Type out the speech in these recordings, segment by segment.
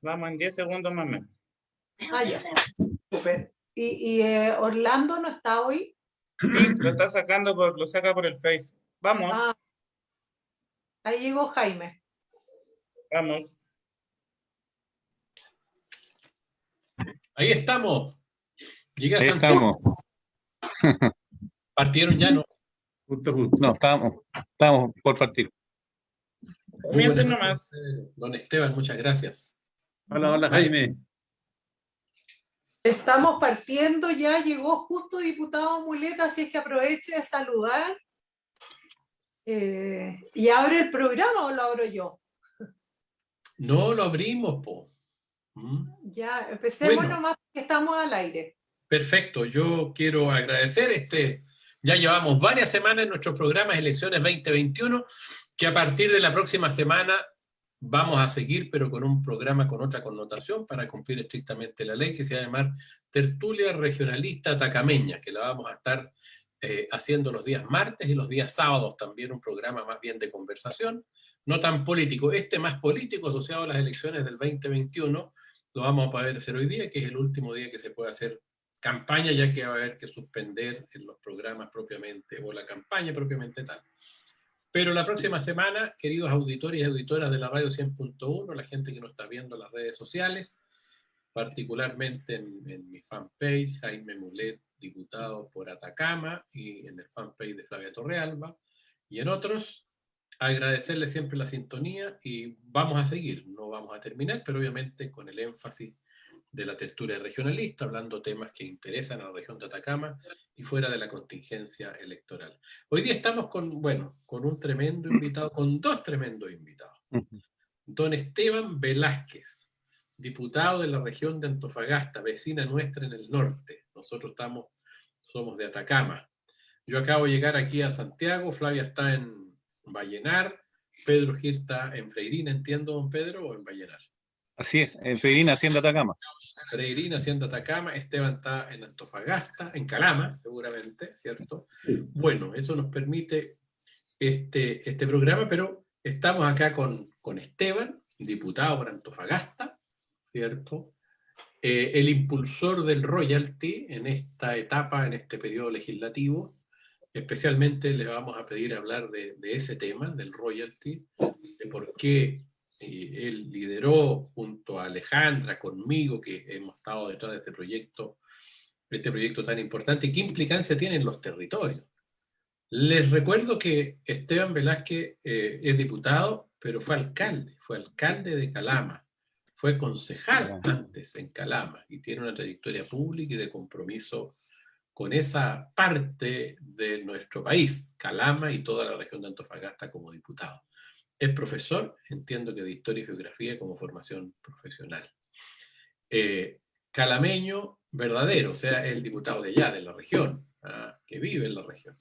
Vamos en 10 segundos más o menos. Ah, ya. Súper. ¿Y Orlando no está hoy? Sí, lo está sacando, lo saca por el Face. Vamos, Ah, ahí llegó Jaime. vamos. Ahí estamos. Llegué a Ahí Santiago. estamos. Partieron ya, ¿no? Justo. No, estábamos por partir. Comiencen nomás. Don Esteban, muchas gracias. Hola, Jaime. Estamos partiendo ya, llegó justo diputado Muleta, así es que aproveche de saludar. ¿Y abre el programa o lo abro yo? No lo abrimos, po. Ya, empecemos Bueno. nomás porque estamos al aire. Perfecto, yo quiero agradecer ya llevamos varias semanas en nuestros programas Elecciones 2021, que a partir de la próxima semana vamos a seguir, pero con un programa con otra connotación para cumplir estrictamente la ley, que se va a llamar Tertulia Regionalista Atacameña, que la vamos a estar haciendo los días martes y los días sábados también, un programa más bien de conversación, no tan político. Más político asociado a las elecciones del 2021, lo vamos a poder hacer hoy día, que es el último día que se puede hacer campaña, ya que va a haber que suspender en los programas propiamente, o la campaña propiamente tal. Pero la próxima semana, queridos auditores y auditoras de la Radio 100.1, la gente que nos está viendo en las redes sociales, particularmente en mi fanpage, Jaime Mulet, diputado por Atacama, y en el fanpage de Flavia Torrealba, y en otros, agradecerle siempre la sintonía, y vamos a seguir, no vamos a terminar, pero obviamente con el énfasis de la tertulia regionalista, hablando temas que interesan a la región de Atacama y fuera de la contingencia electoral. Hoy día estamos con un tremendo invitado, con dos tremendos invitados. Don Esteban Velázquez, diputado de la región de Antofagasta, vecina nuestra en el norte. Nosotros somos de Atacama. Yo acabo de llegar aquí a Santiago, Flavia está en Vallenar, Pedro Gil está en Freirina, entiendo, don Pedro, o en Vallenar. Así es, en Freirina, haciendo Atacama. Freirina, haciendo Atacama, Esteban está en Antofagasta, en Calama, seguramente, ¿cierto? Bueno, eso nos permite este programa, pero estamos acá con Esteban, diputado por Antofagasta, ¿cierto? El impulsor del royalty en esta etapa, en este periodo legislativo. Especialmente le vamos a pedir hablar de ese tema, del royalty, de por qué él lideró junto a Alejandra, conmigo, que hemos estado detrás de este proyecto tan importante, y qué implicancia tiene en los territorios. Les recuerdo que Esteban Velázquez es diputado, pero fue alcalde de Calama, fue concejal antes en Calama, y tiene una trayectoria pública y de compromiso con esa parte de nuestro país, Calama y toda la región de Antofagasta como diputado. Es profesor, entiendo que de Historia y Geografía como formación profesional. Calameño verdadero, o sea, el diputado de allá, de la región, que vive en la región.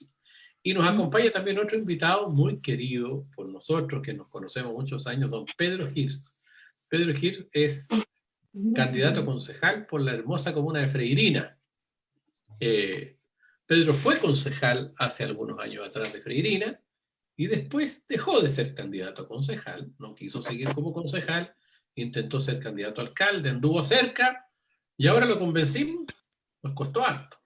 Y nos acompaña también otro invitado muy querido por nosotros, que nos conocemos muchos años, don Pedro Hirsch. Pedro Hirsch es candidato a concejal por la hermosa comuna de Freirina. Pedro fue concejal hace algunos años atrás de Freirina, y después dejó de ser candidato a concejal, no quiso seguir como concejal, intentó ser candidato a alcalde, anduvo cerca, y ahora lo convencimos, nos costó harto,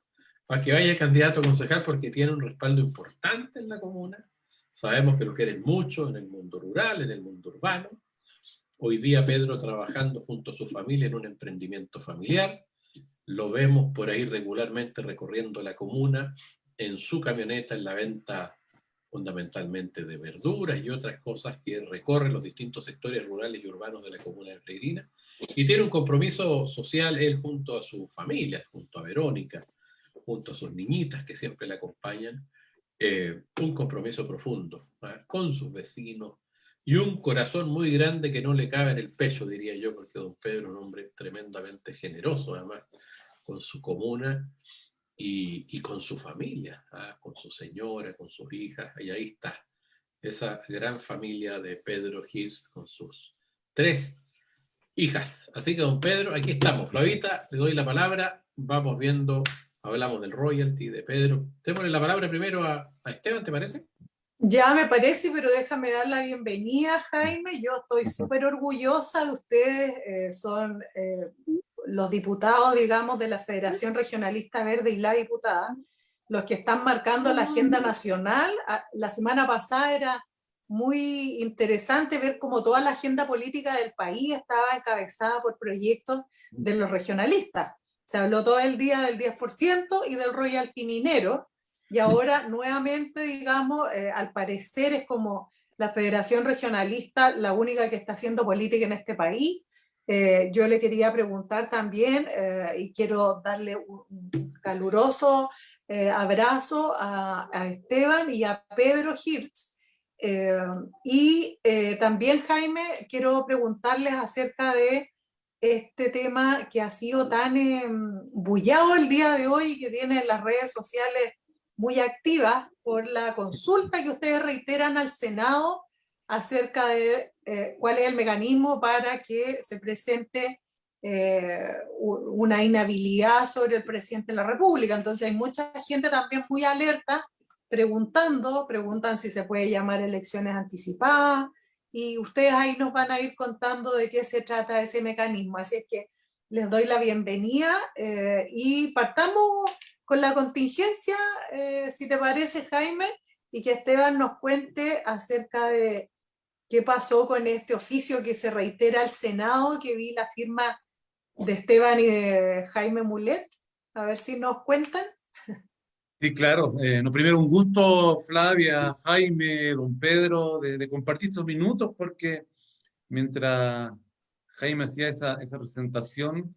para que vaya candidato a concejal porque tiene un respaldo importante en la comuna. Sabemos que lo quieren mucho en el mundo rural, en el mundo urbano. Hoy día Pedro trabajando junto a su familia en un emprendimiento familiar. Lo vemos por ahí regularmente recorriendo la comuna en su camioneta en la venta fundamentalmente de verduras y otras cosas, que recorre los distintos sectores rurales y urbanos de la comuna de Freirina, y tiene un compromiso social él junto a su familia, junto a Verónica, junto a sus niñitas que siempre le acompañan, un compromiso profundo con sus vecinos y un corazón muy grande que no le cabe en el pecho, diría yo, porque don Pedro es un hombre tremendamente generoso, además, con su comuna y con su familia, con su señora, con sus hijas, y ahí está, esa gran familia de Pedro Hirsch con sus 3 hijas. Así que don Pedro, aquí estamos. Flavita, le doy la palabra, vamos viendo, hablamos del royalty, de Pedro. Démosle la palabra primero a Esteban, ¿te parece? Ya me parece, pero déjame dar la bienvenida, Jaime. Yo estoy súper orgullosa de ustedes. Son los diputados, digamos, de la Federación Regionalista Verde y la diputada, los que están marcando la agenda nacional. La semana pasada era muy interesante ver cómo toda la agenda política del país estaba encabezada por proyectos de los regionalistas. Se habló todo el día del 10% y del royalty minero, y ahora nuevamente, digamos, al parecer es como la Federación Regionalista la única que está haciendo política en este país. Yo le quería preguntar también, y quiero darle un caluroso abrazo a Esteban y a Pedro Hirsch. También, Jaime, quiero preguntarles acerca de este tema que ha sido tan bullado el día de hoy, que tiene las redes sociales muy activas por la consulta que ustedes reiteran al Senado acerca de cuál es el mecanismo para que se presente una inhabilidad sobre el presidente de la República. Entonces hay mucha gente también muy alerta preguntan si se puede llamar elecciones anticipadas, y ustedes ahí nos van a ir contando de qué se trata ese mecanismo. Así es que les doy la bienvenida y partamos con la contingencia, si te parece, Jaime, y que Esteban nos cuente acerca de qué pasó con este oficio que se reitera al Senado, que vi la firma de Esteban y de Jaime Mulet. A ver si nos cuentan. Sí, claro. No, primero, un gusto, Flavia, Jaime, don Pedro, de compartir estos minutos, porque mientras Jaime hacía esa presentación,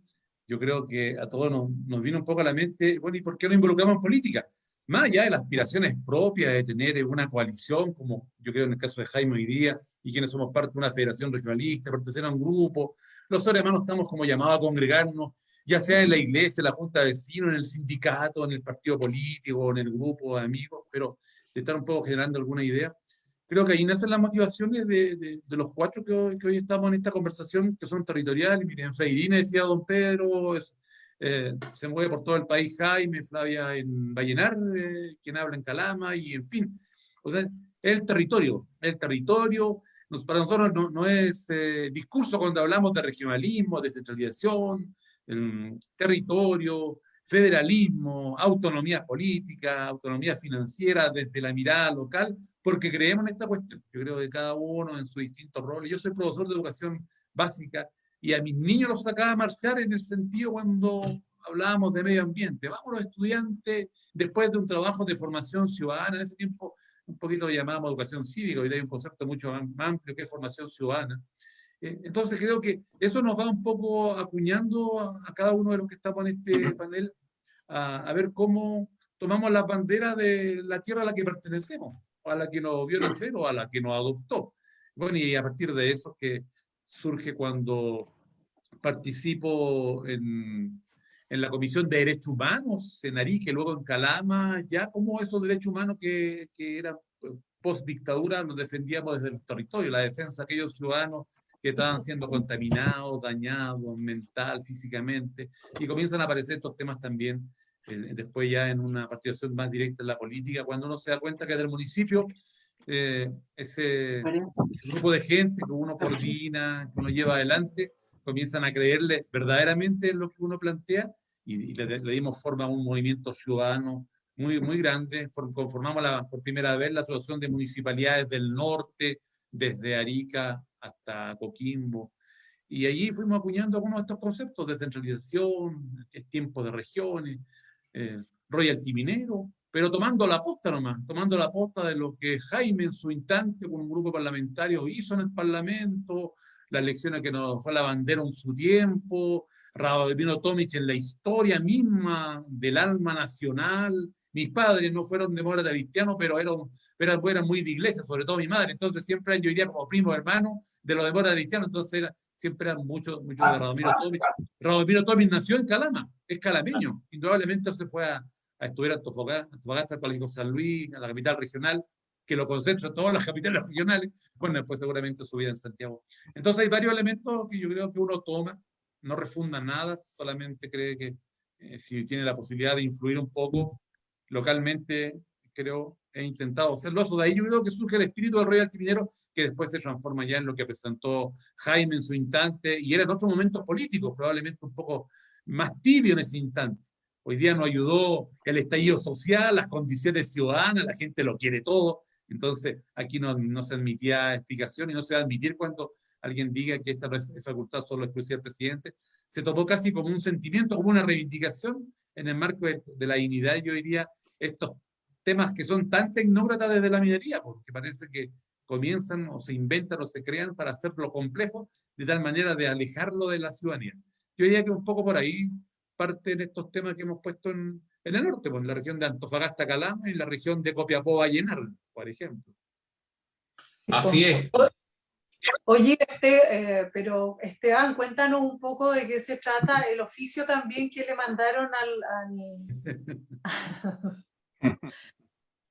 yo creo que a todos nos vino un poco a la mente, bueno, ¿y por qué no involucramos en política? Más allá de las aspiraciones propias de tener una coalición, como yo creo en el caso de Jaime hoy día, y quienes somos parte de una federación regionalista, pertenecer a un grupo, los seres humanos estamos como llamados a congregarnos, ya sea en la iglesia, en la junta de vecinos, en el sindicato, en el partido político, en el grupo de amigos, pero de estar un poco generando alguna idea. Creo que ahí nacen las motivaciones de los cuatro que hoy estamos en esta conversación, que son territoriales. Miren, Freirine decía don Pedro, se mueve por todo el país Jaime, Flavia en Vallenar, quien habla en Calama, y en fin. O sea, el territorio, para nosotros no es discurso cuando hablamos de regionalismo, de descentralización, territorio, federalismo, autonomía política, autonomía financiera desde la mirada local, porque creemos en esta cuestión. Yo creo que cada uno en su distinto rol. Yo soy profesor de educación básica y a mis niños los sacaba a marchar en el sentido cuando hablábamos de medio ambiente. Vamos los estudiantes, después de un trabajo de formación ciudadana, en ese tiempo un poquito lo llamábamos educación cívica, hoy hay un concepto mucho más amplio que es formación ciudadana. Entonces creo que eso nos va un poco acuñando a cada uno de los que estamos en este panel a ver cómo tomamos la bandera de la tierra a la que pertenecemos, o a la que nos vio nacer o a la que nos adoptó. Bueno, y a partir de eso que surge cuando participo en la Comisión de Derechos Humanos en Arique, luego en Calama, ya como esos derechos humanos que eran post-dictadura los defendíamos desde el territorio, la defensa de aquellos ciudadanos que estaban siendo contaminados, dañados, mental, físicamente, y comienzan a aparecer estos temas también después ya en una participación más directa en la política, cuando uno se da cuenta que del municipio ese grupo de gente que uno coordina, que uno lleva adelante, comienzan a creerle verdaderamente en lo que uno plantea y le dimos forma a un movimiento ciudadano muy, muy grande. Conformamos por primera vez la Asociación de Municipalidades del Norte, desde Arica hasta Coquimbo. Y allí fuimos acuñando algunos de estos conceptos: descentralización, tiempo de regiones, royalty minero, pero tomando la posta nomás, tomando la posta de lo que Jaime en su instante con un grupo parlamentario hizo en el Parlamento, las elecciones que nos fue la bandera en su tiempo, Radomiro Tomic en la historia misma del alma nacional. Mis padres no fueron demócratas cristianos, pero eran muy de iglesia, sobre todo mi madre, entonces siempre yo iría como primo hermano de los demócratas cristianos, entonces siempre eran muchos de Radomiro Tomic. Radomiro Tomic nació en Calama, es calameño, indudablemente se fue a estudiar a Antofagasta, al Colegio San Luis, a la capital regional, que lo concentra todas las capitales regionales, bueno, después seguramente su vida en Santiago. Entonces hay varios elementos que yo creo que uno toma, no refunda nada, solamente cree que si tiene la posibilidad de influir un poco localmente, creo, he intentado hacerlo eso. De ahí yo creo que surge el espíritu del Royalty minero, que después se transforma ya en lo que presentó Jaime en su instante, y era en otros momentos políticos, probablemente un poco más tibio en ese instante. Hoy día nos ayudó el estallido social, las condiciones ciudadanas, la gente lo quiere todo, entonces aquí no se admitía explicación y no se va a admitir cuando alguien diga que esta es facultad solo exclusiva del presidente. Se tomó casi como un sentimiento, como una reivindicación en el marco de la dignidad, yo diría, estos temas que son tan tecnócratas desde la minería, porque parece que comienzan o se inventan o se crean para hacerlo complejo, de tal manera de alejarlo de la ciudadanía. Yo diría que un poco por ahí parten estos temas que hemos puesto en el norte, pues, en la región de Antofagasta, Calama, y en la región de Copiapó, Vallenar, por ejemplo. Así es. Oye, pero Esteban, cuéntanos un poco de qué se trata el oficio también que le mandaron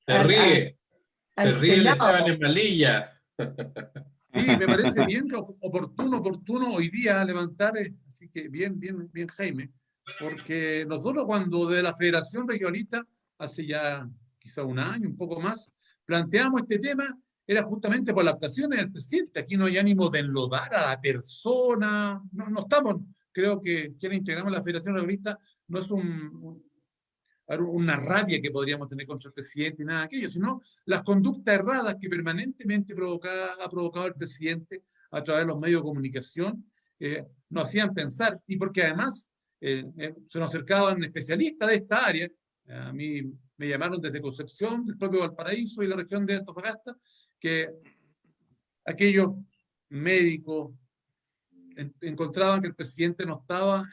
Se ríe el Senado. Esteban en Malilla. Sí, me parece bien oportuno hoy día levantar, así que bien, Jaime, porque nosotros cuando de la Federación Regionalista, hace ya quizá un año, un poco más, planteamos este tema, era justamente por las actuaciones del presidente. Aquí no hay ánimo de enlodar a la persona, no estamos, creo que quienes integramos la Federación Regionalista no es una rabia que podríamos tener contra el presidente y nada de aquello, sino las conductas erradas que permanentemente ha provocado el presidente a través de los medios de comunicación, nos hacían pensar, y porque además se nos acercaban especialistas de esta área. A mí me llamaron desde Concepción, el propio Valparaíso y la región de Antofagasta, que aquellos médicos encontraban que el presidente no estaba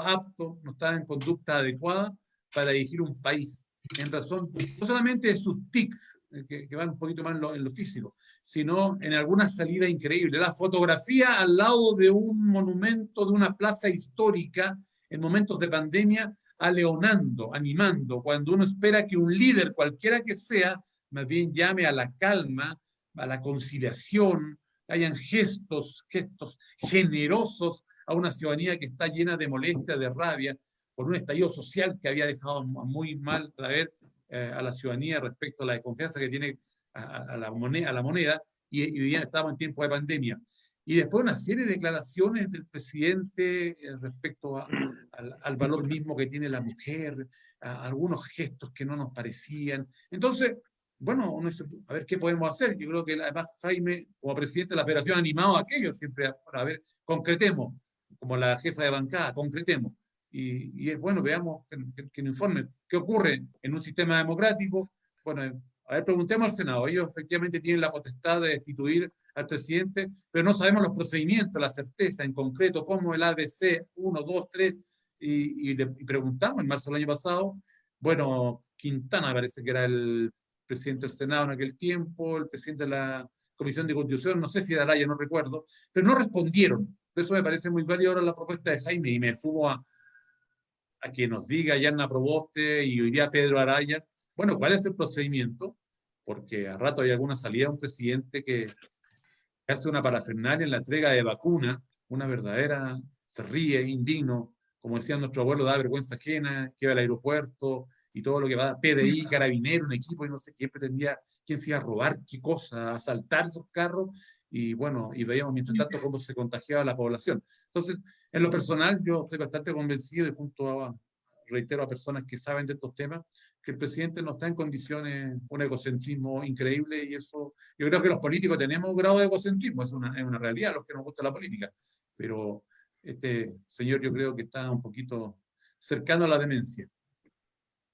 apto, no estaba en conducta adecuada para dirigir un país, en razón no solamente de sus tics, que van un poquito más en lo físico, sino en alguna salida increíble. La fotografía al lado de un monumento, de una plaza histórica, en momentos de pandemia, aleonando, animando, cuando uno espera que un líder, cualquiera que sea, más bien llame a la calma, a la conciliación, hayan gestos generosos a una ciudadanía que está llena de molestia, de rabia, por un estallido social que había dejado muy mal traer a la ciudadanía respecto a la desconfianza que tiene a la moneda, y hoy día estamos en tiempo de pandemia. Y después una serie de declaraciones del presidente respecto al valor mismo que tiene la mujer, a algunos gestos que no nos parecían. Entonces, bueno, uno dice, a ver qué podemos hacer. Yo creo que además Jaime, como presidente de la Federación, ha animado a aquello siempre a ver, concretemos, como la jefa de bancada, concretemos. Y es bueno, veamos que nos informe qué ocurre en un sistema democrático. Bueno, a ver, preguntemos al Senado. Ellos efectivamente tienen la potestad de destituir al presidente, pero no sabemos los procedimientos, la certeza, en concreto, cómo el ABC 1, 2, 3, y preguntamos en marzo del año pasado. Bueno, Quintana parece que era el presidente del Senado en aquel tiempo, el presidente de la Comisión de Constitución, no sé si era Araya, no recuerdo, pero no respondieron. Por eso me parece muy válida ahora la propuesta de Jaime, y me sumo a que nos diga Yanna Proboste y hoy día Pedro Araya, bueno, ¿cuál es el procedimiento? Porque a rato hay alguna salida de un presidente que hace una parafernalia en la entrega de vacuna, una verdadera, se ríe, indigno, como decía nuestro abuelo, da vergüenza ajena, que va al aeropuerto y todo lo que va, PDI, carabinero, un equipo, y no sé quién pretendía, quién se iba a robar, qué cosa, asaltar esos carros, y bueno, y veíamos mientras tanto cómo se contagiaba la población. Entonces, en lo personal, yo estoy bastante convencido, y reitero a personas que saben de estos temas, que el presidente no está en condiciones, un egocentrismo increíble, y eso, yo creo que los políticos tenemos un grado de egocentrismo, es una realidad, los que nos gusta la política, pero este señor yo creo que está un poquito cercano a la demencia.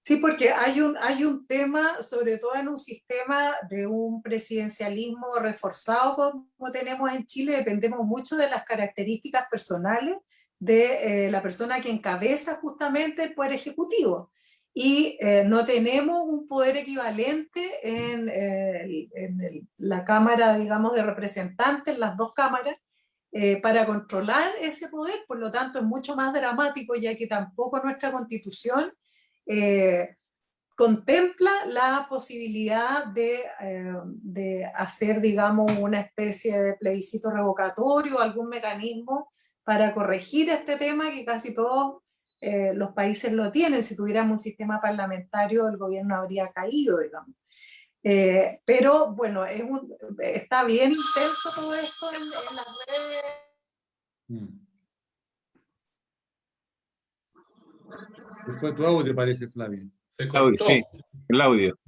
Sí, porque hay un tema, sobre todo en un sistema de un presidencialismo reforzado como tenemos en Chile, dependemos mucho de las características personales de la persona que encabeza justamente el Poder Ejecutivo. Y no tenemos un poder equivalente en la Cámara, digamos, de Representantes, las dos cámaras, para controlar ese poder. Por lo tanto, es mucho más dramático, ya que tampoco nuestra Constitución contempla la posibilidad de hacer, digamos, una especie de plebiscito revocatorio, algún mecanismo para corregir este tema que casi todos los países lo tienen. Si tuviéramos un sistema parlamentario, el gobierno habría caído, digamos. Pero bueno, está bien intenso todo esto en las redes. Fue tu audio, parece, Flavia. Se cortó. Sí, el audio.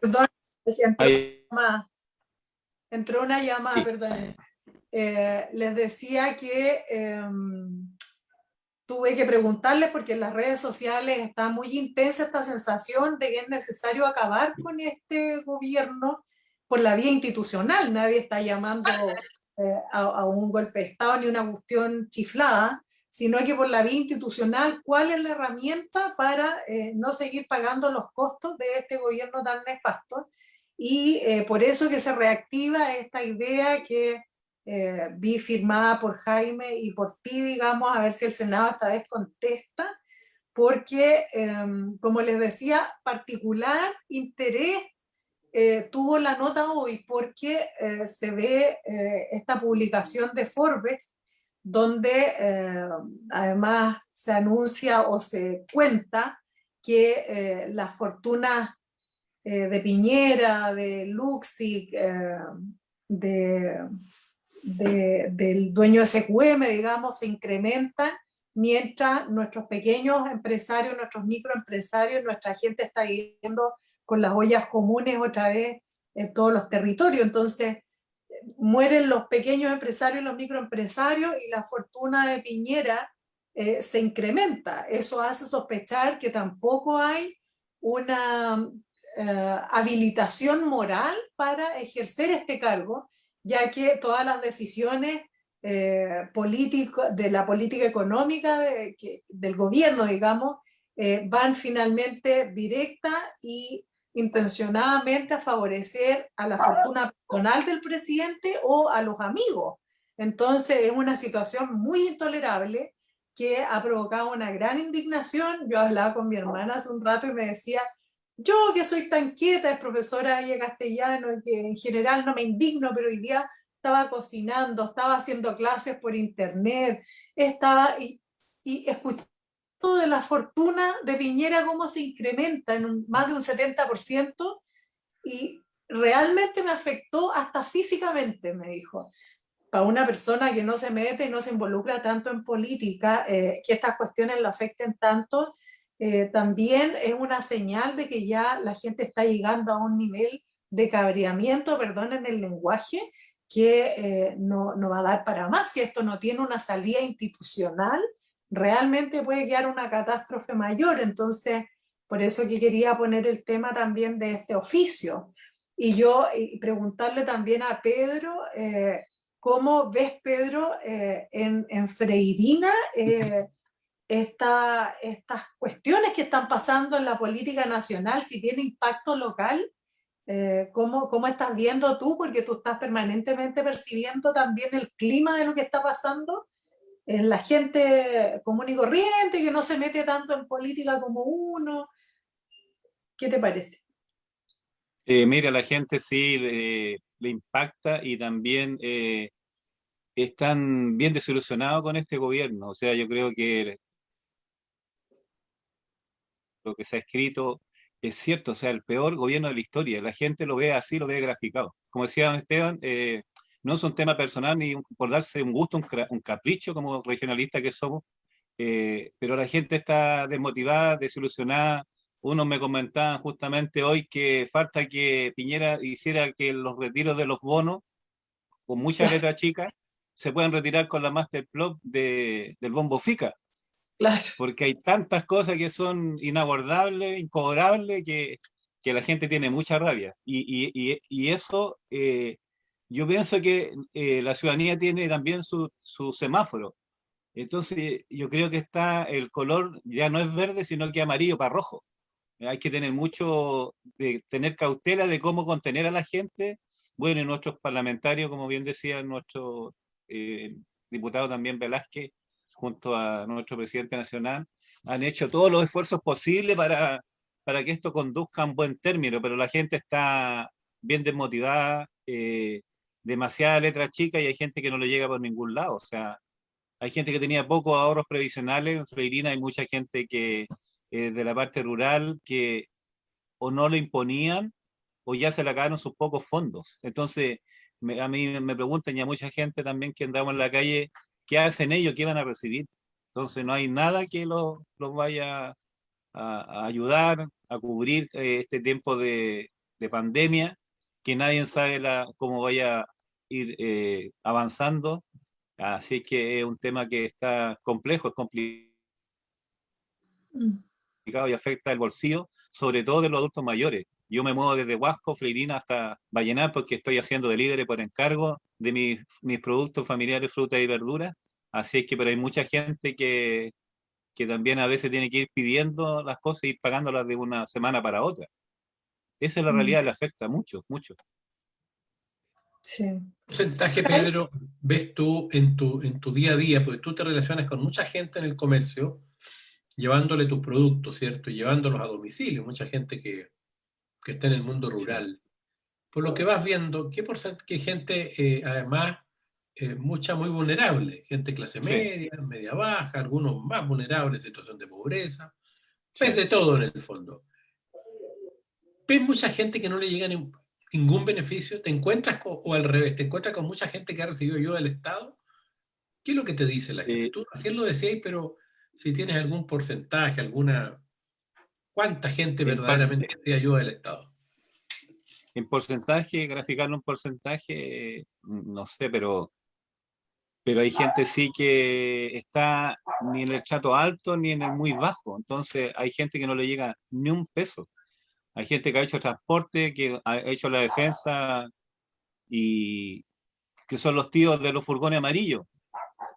Perdón, Ahí. entró una llamada, Sí. perdón. Les decía que tuve que preguntarles porque en las redes sociales está muy intensa esta sensación de que es necesario acabar con este gobierno por la vía institucional. Nadie está llamando a un golpe de Estado ni una cuestión chiflada, sino que por la vía institucional, ¿cuál es la herramienta para no seguir pagando los costos de este gobierno tan nefasto? Y por eso que se reactiva esta idea que vi firmada por Jaime y por ti, digamos, a ver si el Senado esta vez contesta, porque, como les decía, particular interés tuvo la nota hoy, porque se ve esta publicación de Forbes, donde además se anuncia o se cuenta que las fortunas de Piñera, de Luxig, del dueño de SQM, digamos, se incrementan, mientras nuestros pequeños empresarios, nuestros microempresarios, nuestra gente está viviendo con las ollas comunes otra vez en todos los territorios. Entonces, mueren los pequeños empresarios y los microempresarios y la fortuna de Piñera se incrementa. Eso hace sospechar que tampoco hay una habilitación moral para ejercer este cargo, ya que todas las decisiones de la política económica del gobierno, digamos, van finalmente directa y intencionadamente a favorecer a la fortuna personal del presidente o a los amigos. Entonces es una situación muy intolerable que ha provocado una gran indignación. Yo hablaba con mi hermana hace un rato y me decía, yo que soy tan quieta, es profesora de castellano, y que en general no me indigno, pero hoy día estaba cocinando, estaba haciendo clases por internet, estaba y escuchando de la fortuna de Piñera cómo se incrementa en más de un 70%, y realmente me afectó hasta físicamente, me dijo. Para una persona que no se mete y no se involucra tanto en política, que estas cuestiones lo afecten tanto, también es una señal de que ya la gente está llegando a un nivel de cabreamiento, perdonen el lenguaje, que no va a dar para más. Si esto no tiene una salida institucional, realmente puede quedar una catástrofe mayor. Entonces, por eso que quería poner el tema también de este oficio. Y preguntarle también a Pedro, ¿cómo ves, Pedro, en Freirina estas cuestiones que están pasando en la política nacional, si tiene impacto local? ¿Cómo estás viendo tú? Porque tú estás permanentemente percibiendo también el clima de lo que está pasando en la gente común y corriente, que no se mete tanto en política como uno. ¿Qué te parece? Mira, la gente sí le impacta y también están bien desilusionados con este gobierno. O sea, yo creo que lo que se ha escrito es cierto, o sea, el peor gobierno de la historia. La gente lo ve así, lo ve graficado. Como decía don Esteban, no es un tema personal ni por darse un gusto, un capricho como regionalista que somos, pero la gente está desmotivada, desilusionada. Unos me comentaban justamente hoy que falta que Piñera hiciera que los retiros de los bonos, con mucha letra chica, se puedan retirar con la Master Plot del Bombo Fica. Claro. Porque hay tantas cosas que son inabordables, incobrables, que la gente tiene mucha rabia. Y eso, yo pienso que la ciudadanía tiene también su semáforo. Entonces, yo creo que el color ya no es verde, sino que amarillo para rojo. Hay que tener tener cautela de cómo contener a la gente. Bueno, y nuestros parlamentarios, como bien decía nuestro diputado también Velázquez, junto a nuestro presidente nacional, han hecho todos los esfuerzos posibles para que esto conduzca a un buen término, pero la gente está bien desmotivada, demasiada letra chica y hay gente que no le llega por ningún lado. O sea, hay gente que tenía pocos ahorros previsionales. En Freirina hay mucha gente que de la parte rural que o no le imponían o ya se le acabaron sus pocos fondos. Entonces, a mí me preguntan, y a mucha gente también que andamos en la calle, ¿qué hacen ellos? ¿Qué van a recibir? Entonces, no hay nada que los vaya a ayudar a cubrir este tiempo de pandemia, que nadie sabe cómo vaya a ir avanzando. Así que es un tema que está complejo, es complicado y afecta el bolsillo, sobre todo de los adultos mayores. Yo me muevo desde Huasco, Freirina hasta Vallenar porque estoy haciendo delivery por encargo de mis productos familiares, frutas y verduras. Así es que, pero hay mucha gente que también a veces tiene que ir pidiendo las cosas y ir pagándolas de una semana para otra. Esa es la realidad, le afecta mucho, mucho. Sí. ¿Qué porcentaje, Pedro, ves tú en tu día a día? Porque tú te relacionas con mucha gente en el comercio, llevándole tus productos, ¿cierto? Y llevándolos a domicilio, mucha gente que está en el mundo rural. Por lo que vas viendo, ¿qué porcentaje gente, además, mucha muy vulnerable? Gente clase media, media baja, algunos más vulnerables, situación de pobreza. Ves de todo en el fondo. ¿Ves mucha gente que no le llega ningún beneficio? ¿Te encuentras o al revés, te encuentras con mucha gente que ha recibido ayuda del Estado? ¿Qué es lo que te dice la gente? Tú recién lo decías, pero si tienes algún porcentaje, ¿cuánta gente verdaderamente recibe ayuda del Estado? En porcentaje, graficarlo en porcentaje, no sé, pero hay gente sí que está ni en el chato alto ni en el muy bajo. Entonces hay gente que no le llega ni un peso. Hay gente que ha hecho transporte, que ha hecho la defensa y que son los tíos de los furgones amarillos.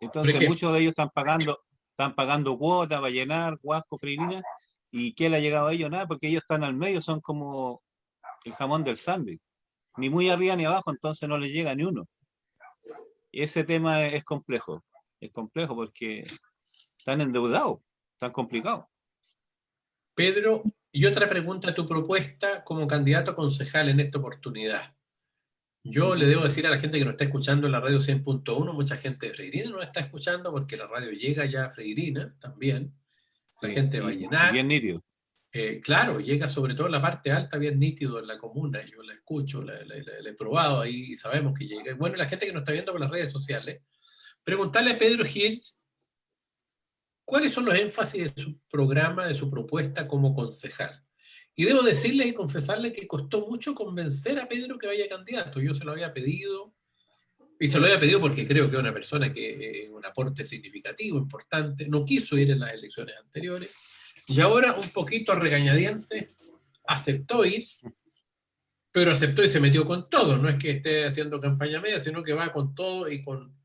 Entonces muchos de ellos están pagando cuotas, Vallenar, Huasco, Freirina, y ¿qué le ha llegado a ellos? Nada, porque ellos están al medio, son como el jamón del sándwich. Ni muy arriba ni abajo, entonces no les llega ni uno. Ese tema es complejo porque están endeudados, tan complicado. Pedro, y otra pregunta, tu propuesta como candidato a concejal en esta oportunidad. Yo le debo decir a la gente que nos está escuchando en la radio 100.1, mucha gente de Freirina nos está escuchando porque la radio llega ya a Freirina también. La gente de Vallenar. Bien nítido. Claro, llega sobre todo en la parte alta, bien nítido en la comuna. Yo la escucho, la he probado ahí y sabemos que llega. Bueno, la gente que nos está viendo por las redes sociales, preguntarle a Pedro Hirsch cuáles son los énfasis de su programa, de su propuesta como concejal. Y debo decirle y confesarle que costó mucho convencer a Pedro que vaya candidato. Yo se lo había pedido, y se lo había pedido porque creo que es una persona que es un aporte significativo, importante. No quiso ir en las elecciones anteriores. Y ahora, un poquito a regañadientes, aceptó ir, pero aceptó y se metió con todo. No es que esté haciendo campaña media, sino que va con todo y con...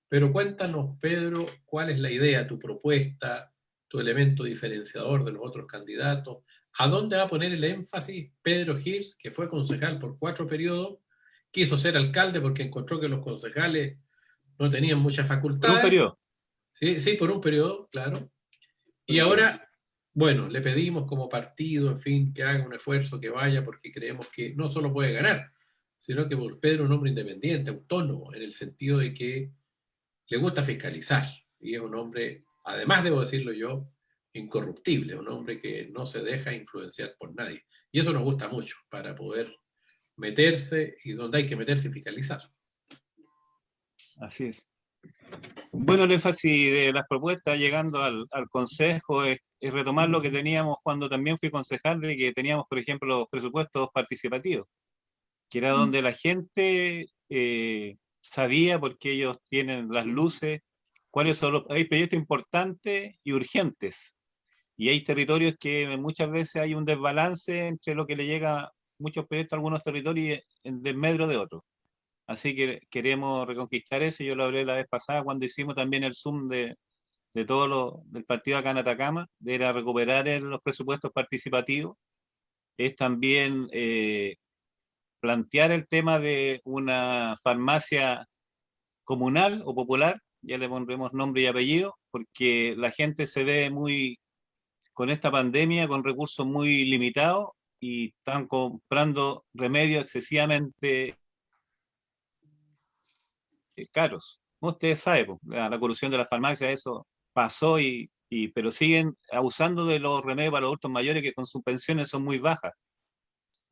Pero cuéntanos, Pedro, cuál es la idea, tu propuesta, tu elemento diferenciador de los otros candidatos. ¿A dónde va a poner el énfasis Pedro Hirsch, que fue concejal por 4 periodos, quiso ser alcalde porque encontró que los concejales no tenían muchas facultades? ¿Por un periodo? Sí, por un periodo, claro. Y ahora, bueno, le pedimos como partido, en fin, que haga un esfuerzo, que vaya, porque creemos que no solo puede ganar, sino que Pedro es un hombre independiente, autónomo, en el sentido de que le gusta fiscalizar. Y es un hombre, además debo decirlo yo, incorruptible, un hombre que no se deja influenciar por nadie. Y eso nos gusta mucho para poder meterse y donde hay que meterse y fiscalizar. Así es. Bueno, el énfasis de las propuestas llegando al Consejo es retomar lo que teníamos cuando también fui concejal, de que teníamos, por ejemplo, los presupuestos participativos, que era donde la gente sabía, porque ellos tienen las luces, cuáles son hay proyectos importantes y urgentes. Y hay territorios que muchas veces hay un desbalance entre lo que le llega a muchos proyectos a algunos territorios en desmedro de otros. Así que queremos reconquistar eso. Yo lo hablé la vez pasada cuando hicimos también el Zoom de todo del partido acá en Atacama, era recuperar los presupuestos participativos. Es también plantear el tema de una farmacia comunal o popular, ya le pondremos nombre y apellido, porque la gente se ve con esta pandemia, con recursos muy limitados y están comprando remedios excesivamente caros. ustedes saben, pues, la corrupción de las farmacias, eso pasó, pero siguen abusando de los remedios para los adultos mayores que con sus pensiones son muy bajas.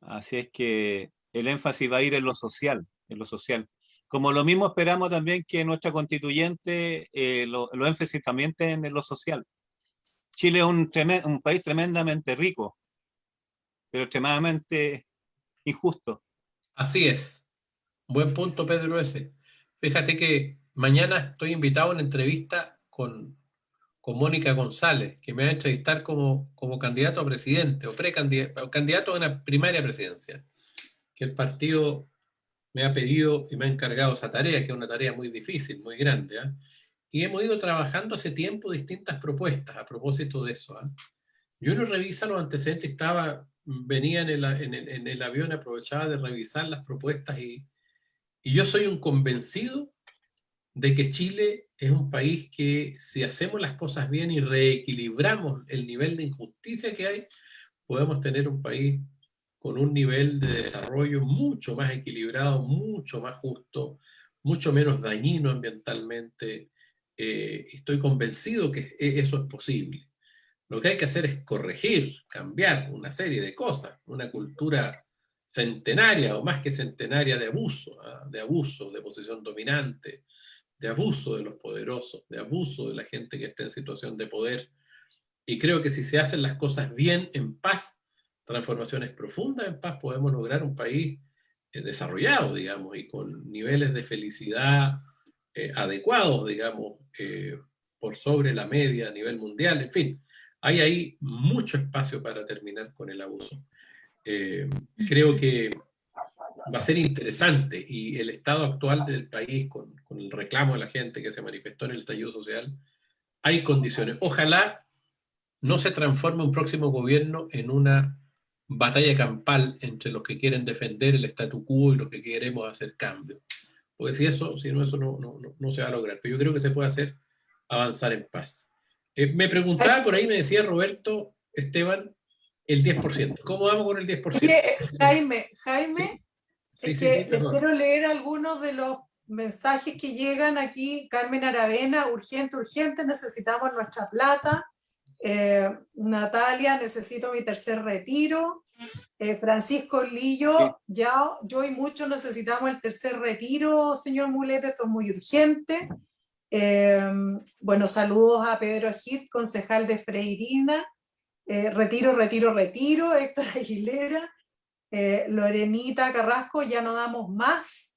Así es que el énfasis va a ir en lo social, en lo social. Como lo mismo esperamos también que nuestra constituyente lo énfasis también esté en lo social. Chile es un país tremendamente rico, pero extremadamente injusto. Así es. Buen punto, Pedro, ese. Fíjate que mañana estoy invitado a una entrevista con Mónica González, que me va a entrevistar como candidato a presidente o candidato a una primaria presidencial, que el partido me ha pedido y me ha encargado esa tarea, que es una tarea muy difícil, muy grande. ¿Eh? Y hemos ido trabajando hace tiempo distintas propuestas a propósito de eso. ¿Eh? Y uno revisa los antecedentes, venía en el avión, aprovechaba de revisar las propuestas y yo soy un convencido de que Chile es un país que, si hacemos las cosas bien y reequilibramos el nivel de injusticia que hay, podemos tener un país con un nivel de desarrollo mucho más equilibrado, mucho más justo, mucho menos dañino ambientalmente. Estoy convencido que eso es posible. Lo que hay que hacer es corregir, cambiar una serie de cosas, una cultura centenaria o más que centenaria de abuso, de posición dominante, de abuso de los poderosos, de abuso de la gente que está en situación de poder. Y creo que si se hacen las cosas bien, en paz, transformaciones profundas en paz, podemos lograr un país desarrollado, digamos, y con niveles de felicidad adecuados, digamos, por sobre la media a nivel mundial. En fin, hay ahí mucho espacio para terminar con el abuso. Creo que va a ser interesante, y el estado actual del país, con el reclamo de la gente que se manifestó en el estallido social, hay condiciones. Ojalá no se transforme un próximo gobierno en una batalla campal entre los que quieren defender el statu quo y los que queremos hacer cambios. Porque si no, eso no se va a lograr. Pero yo creo que se puede hacer avanzar en paz. Me preguntaba por ahí, me decía Roberto Esteban, el 10%. ¿Cómo vamos con el 10%? Oye, Jaime, Sí, es sí, que sí, les perdón. quiero leer algunos de los mensajes que llegan aquí. Carmen Aravena, urgente, necesitamos nuestra plata. Natalia, necesito mi tercer retiro. Francisco Lillo, yo y muchos necesitamos el tercer retiro, señor Mulete, esto es muy urgente. Bueno, saludos a Pedro Gift, concejal de Freirina. Retiro, Héctor Aguilera. Lorenita Carrasco, ya no damos más.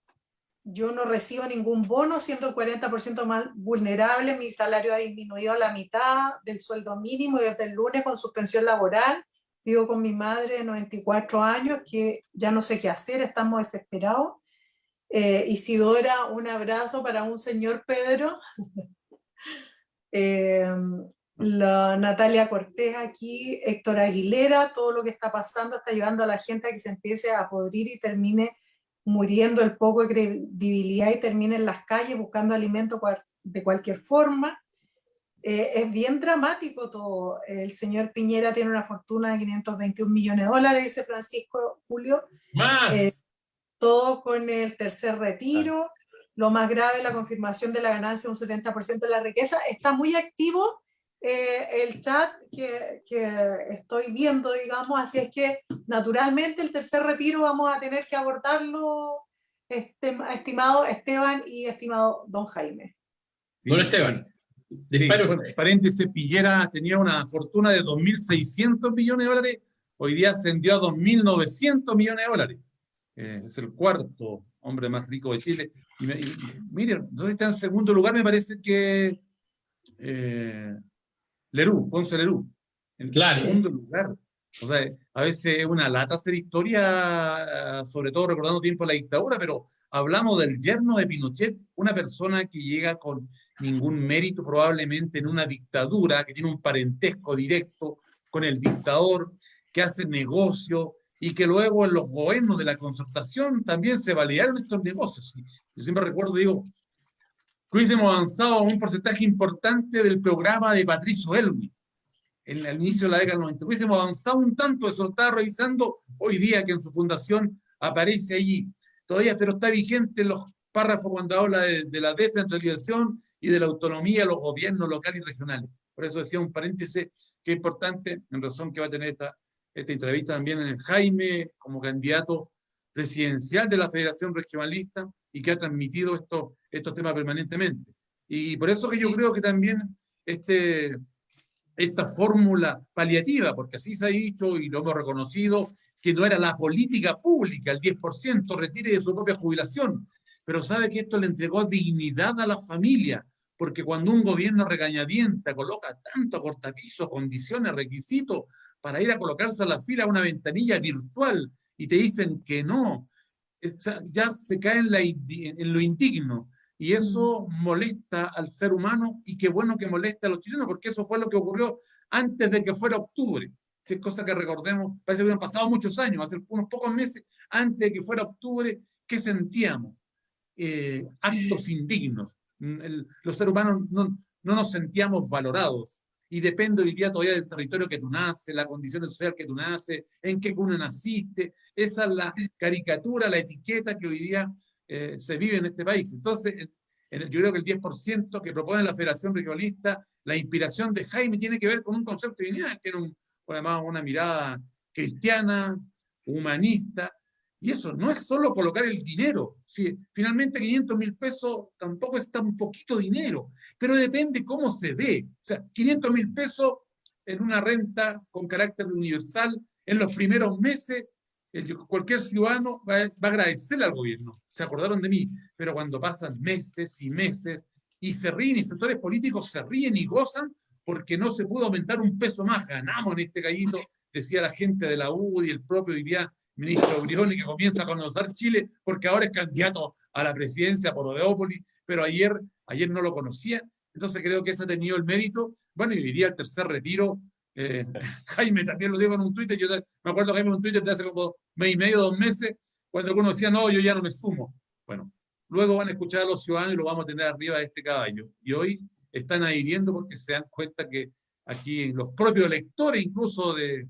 Yo no recibo ningún bono, siendo el 40% más vulnerable. Mi salario ha disminuido a la mitad del sueldo mínimo y desde el lunes con suspensión laboral. Vivo con mi madre de 94 años que ya no sé qué hacer, estamos desesperados. Isidora, un abrazo para un señor Pedro. La Natalia Cortés aquí, Héctor Aguilera, todo lo que está pasando está llevando a la gente a que se empiece a podrir y termine muriendo el poco de credibilidad y termine en las calles buscando alimento de cualquier forma. Es bien dramático todo. El señor Piñera tiene una fortuna de 521 millones de dólares, dice Francisco Julio. ¡Más! Todo con el tercer retiro. Lo más grave, la confirmación de la ganancia de un 70% de la riqueza. Está muy activo el chat que estoy viendo, digamos, así es que naturalmente el tercer retiro vamos a tener que abordarlo, estimado Esteban y estimado don Jaime. Don Esteban, sí, paréntesis, Piñera tenía una fortuna de 2.600 millones de dólares, hoy día ascendió a 2.900 millones de dólares. Es el cuarto hombre más rico de Chile. Y miren, ¿dónde está en segundo lugar? Me parece que Lerú, Ponce Lerú, en segundo lugar. O sea, a veces es una lata hacer historia, sobre todo recordando tiempo de la dictadura, pero hablamos del yerno de Pinochet, una persona que llega con ningún mérito probablemente en una dictadura, que tiene un parentesco directo con el dictador, que hace negocio y que luego en los gobiernos de la concertación también se validaron estos negocios. Yo siempre recuerdo, digo, que hubiésemos avanzado a un porcentaje importante del programa de Patricio Elwin en el inicio de la década del 90. Hubiésemos avanzado un tanto, eso lo estaba revisando hoy día, que en su fundación aparece allí. Todavía, pero está vigente párrafo cuando habla de la descentralización y de la autonomía de los gobiernos locales y regionales. Por eso decía un paréntesis que es importante, en razón que va a tener esta entrevista también en Jaime como candidato presidencial de la Federación Regionalista y que ha transmitido estos temas permanentemente. Y por eso que yo creo que también esta fórmula paliativa, porque así se ha dicho y lo hemos reconocido, que no era la política pública, el 10% retire de su propia jubilación, pero sabe que esto le entregó dignidad a la familia, porque cuando un gobierno regañadienta coloca tanto cortapiso, condiciones, requisitos, para ir a colocarse a la fila a una ventanilla virtual y te dicen que no, ya se cae en lo indigno. Y eso molesta al ser humano, y qué bueno que molesta a los chilenos, porque eso fue lo que ocurrió antes de que fuera octubre. Si es cosa que recordemos, parece que hubieran pasado muchos años, hace unos pocos meses, antes de que fuera octubre, ¿qué sentíamos? Actos indignos. Los seres humanos no nos sentíamos valorados. Y depende hoy día todavía del territorio que tú naces, la condición social que tú naces, en qué cuna naciste. Esa es la caricatura, la etiqueta que hoy día se vive en este país. Entonces, yo creo que el 10% que propone la Federación Regionalista, la inspiración de Jaime tiene que ver con un concepto de dignidad, tiene además una mirada cristiana, humanista, y eso no es solo colocar el dinero. Sí, finalmente 500.000 pesos tampoco es tan poquito dinero, pero depende cómo se ve. O sea, 500.000 pesos en una renta con carácter universal en los primeros meses, cualquier ciudadano va a agradecerle al gobierno. Se acordaron de mí, pero cuando pasan meses y meses y se ríen, y sectores políticos se ríen y gozan porque no se pudo aumentar un peso más, ganamos en este gallito, decía la gente de la UDI y el propio hoy día ministro Brioni, que comienza a conocer Chile porque ahora es candidato a la presidencia por Odeópolis, pero ayer no lo conocía. Entonces creo que ese ha tenido el mérito. Bueno, y hoy día el tercer retiro, Jaime también lo dijo en un Twitter, yo me acuerdo Jaime en un Twitter de hace como mes y medio, 2 meses, cuando algunos decían, no, yo ya no me sumo. Bueno, luego van a escuchar a los ciudadanos y lo vamos a tener arriba de este caballo. Y hoy están adhiriendo porque se dan cuenta que aquí los propios electores, incluso de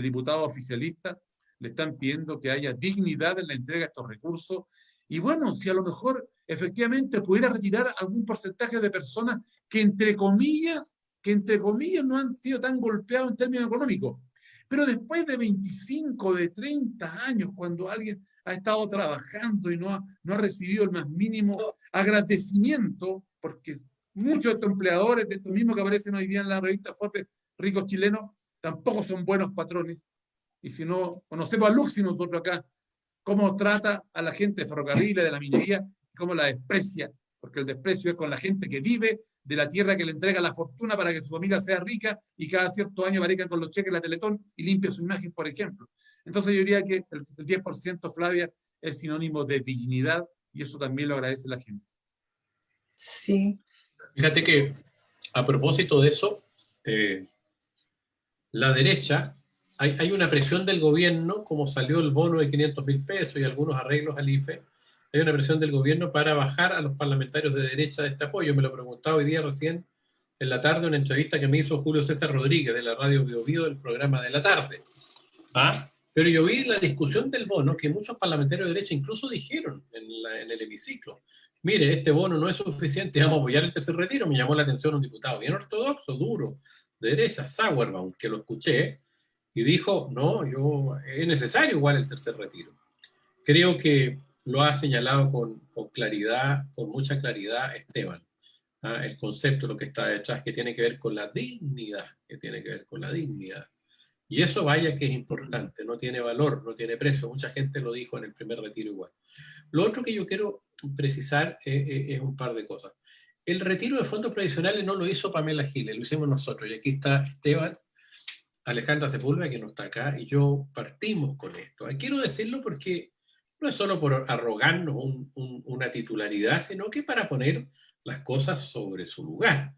diputados oficialistas, le están pidiendo que haya dignidad en la entrega de estos recursos. Y bueno, si a lo mejor efectivamente pudiera retirar algún porcentaje de personas que entre comillas no han sido tan golpeados en términos económicos. Pero después de 25, de 30 años, cuando alguien ha estado trabajando y no ha recibido el más mínimo agradecimiento, porque muchos de estos empleadores, de estos mismos que aparecen hoy día en la revista Forbes, ricos chilenos, tampoco son buenos patrones. Y si no, conocemos a Luxi nosotros acá, cómo trata a la gente de ferrocarriles, de la minería, cómo la desprecia, porque el desprecio es con la gente que vive de la tierra, que le entrega la fortuna para que su familia sea rica y cada cierto año aparezca con los cheques de la Teletón y limpia su imagen, por ejemplo. Entonces yo diría que el 10%, Flavia, es sinónimo de dignidad, y eso también lo agradece la gente. Sí. Fíjate que, a propósito de eso, la derecha, hay una presión del gobierno, como salió el bono de 500.000 pesos y algunos arreglos al IFE, hay una presión del gobierno para bajar a los parlamentarios de derecha de este apoyo. Me lo preguntaba hoy día recién en la tarde, una entrevista que me hizo Julio César Rodríguez de la radio Bio Bio, del programa de la tarde. Pero yo vi la discusión del bono que muchos parlamentarios de derecha incluso dijeron en el hemiciclo. Mire, este bono no es suficiente, vamos a apoyar el tercer retiro. Me llamó la atención un diputado bien ortodoxo, duro, de derecha, Sauerbaum, que lo escuché, y dijo, no, es necesario igual el tercer retiro. Creo que lo ha señalado con claridad, con mucha claridad Esteban. El concepto, lo que está detrás, que tiene que ver con la dignidad, Y eso vaya que es importante, no tiene valor, no tiene precio. Mucha gente lo dijo en el primer retiro igual. Lo otro que yo quiero precisar es un par de cosas. El retiro de fondos previsionales no lo hizo Pamela Giles, lo hicimos nosotros. Y aquí está Esteban, Alejandra Sepúlveda, que no está acá, y yo partimos con esto. Quiero decirlo porque no es solo por arrogarnos una titularidad, sino que para poner las cosas sobre su lugar.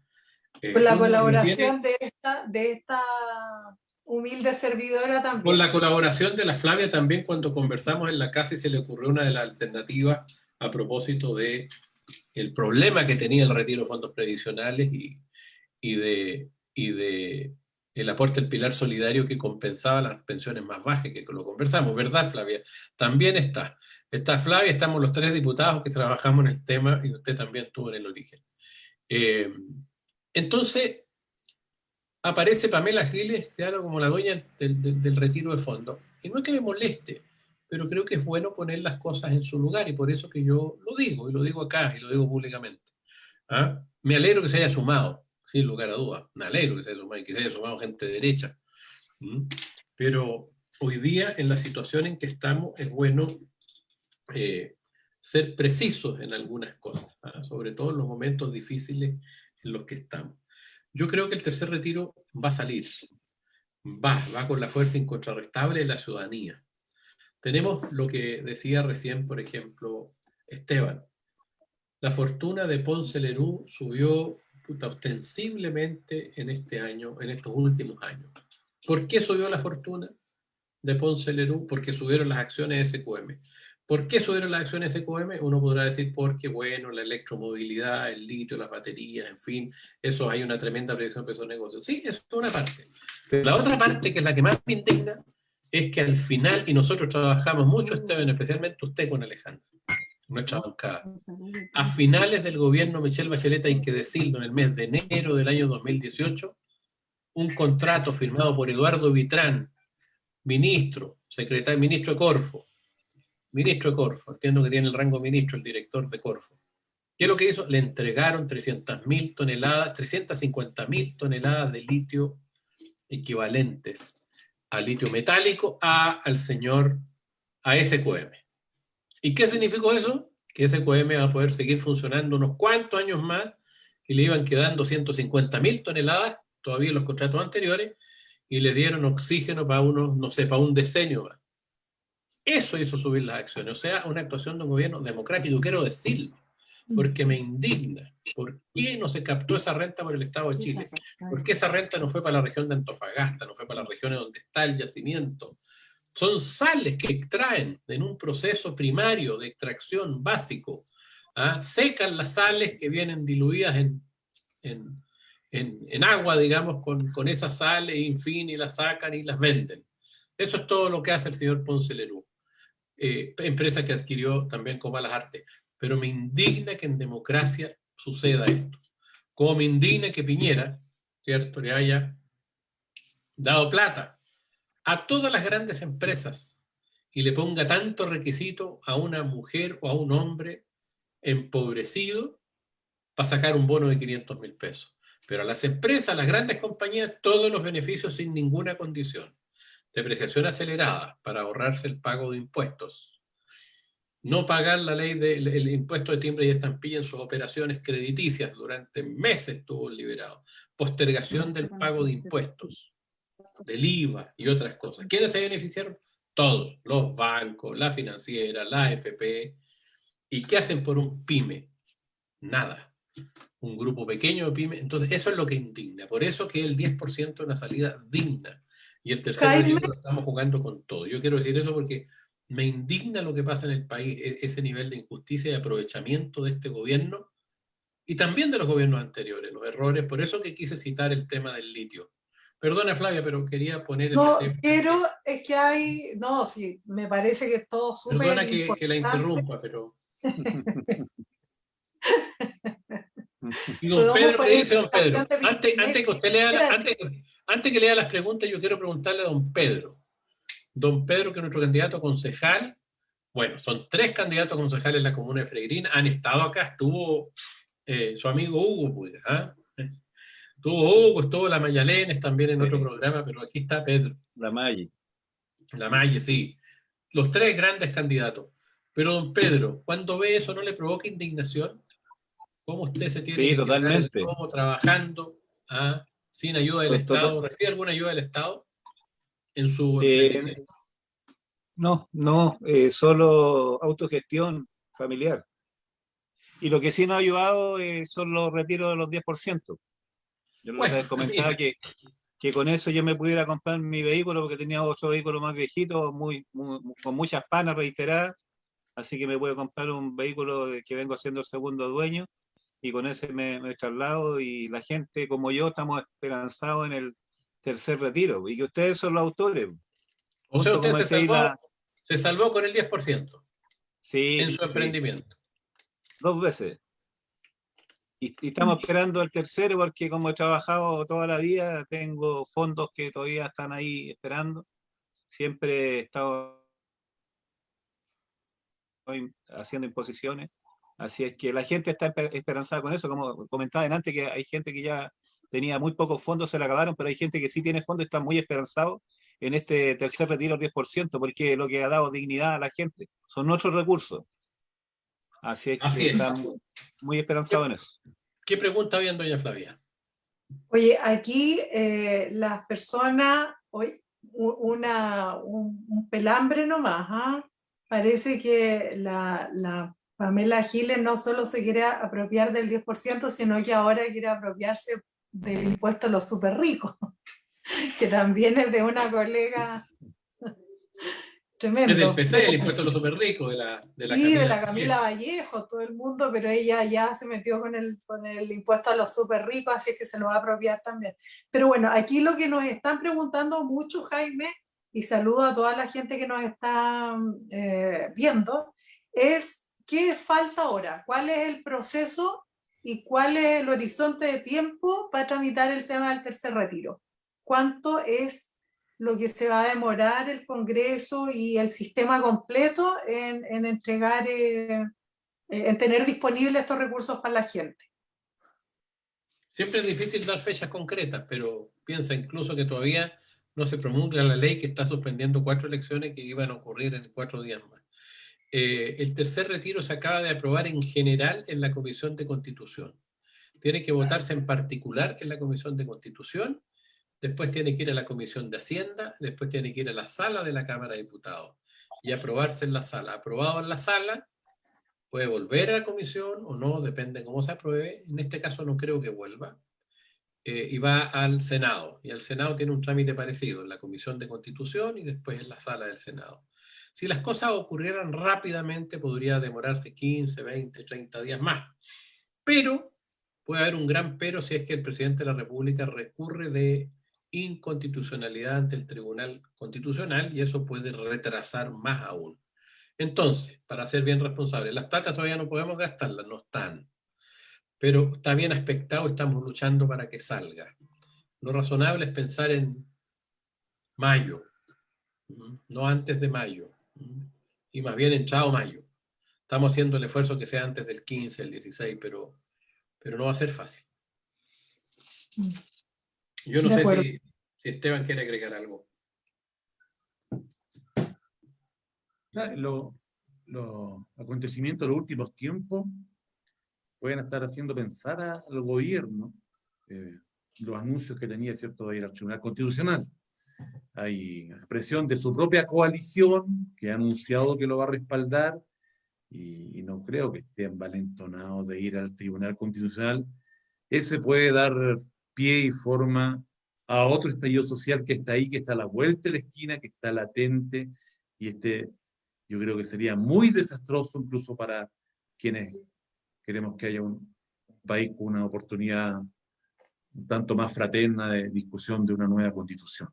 Con la colaboración de esta humilde servidora también. Con la colaboración de la Flavia también, cuando conversamos en la casa y se le ocurrió una de las alternativas a propósito de el problema que tenía el retiro de fondos previsionales y de el aporte del pilar solidario que compensaba las pensiones más bajas, que lo conversamos, ¿verdad, Flavia? También está. Está Flavia, estamos los 3 diputados que trabajamos en el tema y usted también estuvo en el origen. Entonces, aparece Pamela Giles, claro, como la dueña del retiro de fondos. Y no es que me moleste, pero creo que es bueno poner las cosas en su lugar y por eso que yo lo digo, y lo digo acá, y lo digo públicamente. ¿Ah? Me alegro que se haya sumado, sin lugar a dudas, me alegro que se haya sumado y que se haya sumado gente de derecha. Pero hoy día, en la situación en que estamos, es bueno ser precisos en algunas cosas, ¿ah? Sobre todo en los momentos difíciles en los que estamos. Yo creo que el tercer retiro va a salir, va con la fuerza incontrarrestable de la ciudadanía. Tenemos lo que decía recién, por ejemplo, Esteban. La fortuna de Ponce Lerú subió ostensiblemente en este año, en estos últimos años. ¿Por qué subió la fortuna de Ponce Lerú? Porque subieron las acciones SQM. ¿Por qué subieron las acciones SQM? Uno podrá decir porque, bueno, la electromovilidad, el litio, las baterías, en fin, eso hay una tremenda proyección de esos negocios. Sí, eso es una parte. Pero la otra parte, que es la que más me indigna, es que al final, y nosotros trabajamos mucho, Esteban, especialmente usted con Alejandro, nuestra bancada, a finales del gobierno Michelle Bachelet, hay que decirlo, en el mes de enero del año 2018, un contrato firmado por Eduardo Vitrán, ministro de Corfo, entiendo que tiene el rango ministro, el director de Corfo. ¿Qué es lo que hizo? Le entregaron 350.000 toneladas de litio equivalentes al litio metálico a SQM. ¿Y qué significó eso? Que SQM va a poder seguir funcionando unos cuantos años más y le iban quedando 150.000 toneladas, todavía en los contratos anteriores, y le dieron oxígeno para unos, no sé, para un decenio más. Eso hizo subir las acciones, o sea, una actuación de un gobierno democrático, quiero decirlo, porque me indigna. ¿Por qué no se captó esa renta por el Estado de Chile? ¿Por qué esa renta no fue para la región de Antofagasta, no fue para las regiones donde está el yacimiento? Son sales que extraen en un proceso primario de extracción básico. ¿Ah? Secan las sales que vienen diluidas en agua, digamos, con esas sales, en fin, y las sacan y las venden. Eso es todo lo que hace el señor Ponce Lerú. Empresa que adquirió también Comalas Artes. Pero me indigna que en democracia suceda esto. Como me indigna que Piñera, ¿cierto?, le haya dado plata a todas las grandes empresas y le ponga tanto requisito a una mujer o a un hombre empobrecido para sacar un bono de 500.000 pesos. Pero a las empresas, a las grandes compañías, todos los beneficios sin ninguna condición. Depreciación acelerada para ahorrarse el pago de impuestos. No pagar la ley del impuesto de timbre y estampilla en sus operaciones crediticias. Durante meses estuvo liberado. Postergación del pago de impuestos, del IVA y otras cosas. ¿Quiénes se beneficiaron? Todos. Los bancos, la financiera, la AFP. ¿Y qué hacen por un pyme? Nada. Un grupo pequeño de pyme. Entonces, eso es lo que indigna. Por eso que el 10% es una salida digna. Y el tercer retiro lo estamos jugando con todo. Yo quiero decir eso porque me indigna lo que pasa en el país, ese nivel de injusticia y aprovechamiento de este gobierno y también de los gobiernos anteriores, los errores. Por eso que quise citar el tema del litio. Perdona, Flavia, pero quería poner ese tema. Pero es que hay, no, sí, me parece que es todo súper Perdona importante. que la interrumpa, pero... Y don Pedro, ¿qué dice don Pedro? Antes que usted lea, antes que lea las preguntas, yo quiero preguntarle a don Pedro. Don Pedro, que es nuestro candidato a concejal, bueno, son 3 candidatos a concejales en la comuna de Freirina, han estado acá, estuvo su amigo Hugo, pues, ¿ah? Estuvo Hugo, estuvo la Mayalenes también en otro programa, pero aquí está Pedro. La Maye. La Maye, sí. Los 3 grandes candidatos. Pero don Pedro, cuando ve eso, ¿no le provoca indignación? ¿Cómo usted se tiene que totalmente. quedar el lomo trabajando sin ayuda del Estado? ¿Recibe alguna ayuda del Estado en su emprendimiento? No, solo autogestión familiar. Y lo que sí nos ha ayudado son los retiros de los 10%. Yo les comentaba que con eso yo me pudiera comprar mi vehículo porque tenía otro vehículo más viejito, con muchas panas reiteradas, así que me puedo comprar un vehículo que vengo siendo el segundo dueño y con ese me traslado y la gente como yo estamos esperanzados en el tercer retiro y que ustedes son los autores. O sea, usted se salvó con el 10%. Sí, en su sí, emprendimiento. 2 veces. Y estamos esperando el tercero porque como he trabajado toda la vida, tengo fondos que todavía están ahí esperando. Siempre he estado haciendo imposiciones. Así es que la gente está esperanzada con eso. Como comentaba antes, que hay gente que ya tenía muy pocos fondos, se le acabaron, pero hay gente que sí tiene fondos y está muy esperanzado en este tercer retiro del 10%, porque es lo que ha dado dignidad a la gente. Son nuestros recursos. Así es Así que es. están muy esperanzados en eso. ¿Qué pregunta bien, doña Flavia? Oye, aquí las personas, hoy un pelambre nomás, ¿ah? Parece que la Pamela Giles no solo se quiere apropiar del 10%, sino que ahora quiere apropiarse del impuesto a los súper ricos, que también es de una colega tremendo. Es del PC, el impuesto a los super ricos, de la Sí, de la Camila. Camila Vallejo, todo el mundo, pero ella ya se metió con el impuesto a los súper ricos, así es que se lo va a apropiar también. Pero bueno, aquí lo que nos están preguntando mucho, Jaime, y saludo a toda la gente que nos está viendo, es ¿qué falta ahora? ¿Cuál es el proceso y cuál es el horizonte de tiempo para tramitar el tema del tercer retiro? ¿Cuánto es lo que se va a demorar el Congreso y el sistema completo en entregar, en tener disponibles estos recursos para la gente? Siempre es difícil dar fechas concretas, pero piensa incluso que todavía no se promulga la ley que está suspendiendo 4 elecciones que iban a ocurrir en 4 días más. El tercer retiro se acaba de aprobar en general en la Comisión de Constitución. Tiene que votarse en particular en la Comisión de Constitución, después tiene que ir a la Comisión de Hacienda, después tiene que ir a la sala de la Cámara de Diputados y aprobarse en la sala. Aprobado en la sala, puede volver a la comisión o no, depende de cómo se apruebe. En este caso no creo que vuelva. Y va al Senado. Y el Senado tiene un trámite parecido, en la Comisión de Constitución y después en la sala del Senado. Si las cosas ocurrieran rápidamente, podría demorarse 15, 20, 30 días más. Pero puede haber un gran pero si es que el presidente de la República recurre de inconstitucionalidad ante el Tribunal Constitucional y eso puede retrasar más aún. Entonces, para ser bien responsable, las platas todavía no podemos gastarlas, no están. Pero está bien aspectado, estamos luchando para que salga. Lo razonable es pensar en mayo, no antes de mayo, y más bien entrado mayo. Estamos haciendo el esfuerzo que sea antes del 15, el 16, pero no va a ser fácil. Yo no sé si Esteban quiere agregar algo. Los acontecimientos de los últimos tiempos pueden estar haciendo pensar al gobierno los anuncios que tenía, ¿cierto?, de ir al Tribunal Constitucional. Hay presión de su propia coalición que ha anunciado que lo va a respaldar y no creo que estén envalentonados de ir al Tribunal Constitucional. Ese puede dar pie y forma a otro estallido social que está ahí, que está a la vuelta de la esquina, que está latente, y yo creo que sería muy desastroso incluso para quienes queremos que haya un país con una oportunidad un tanto más fraterna de discusión de una nueva constitución.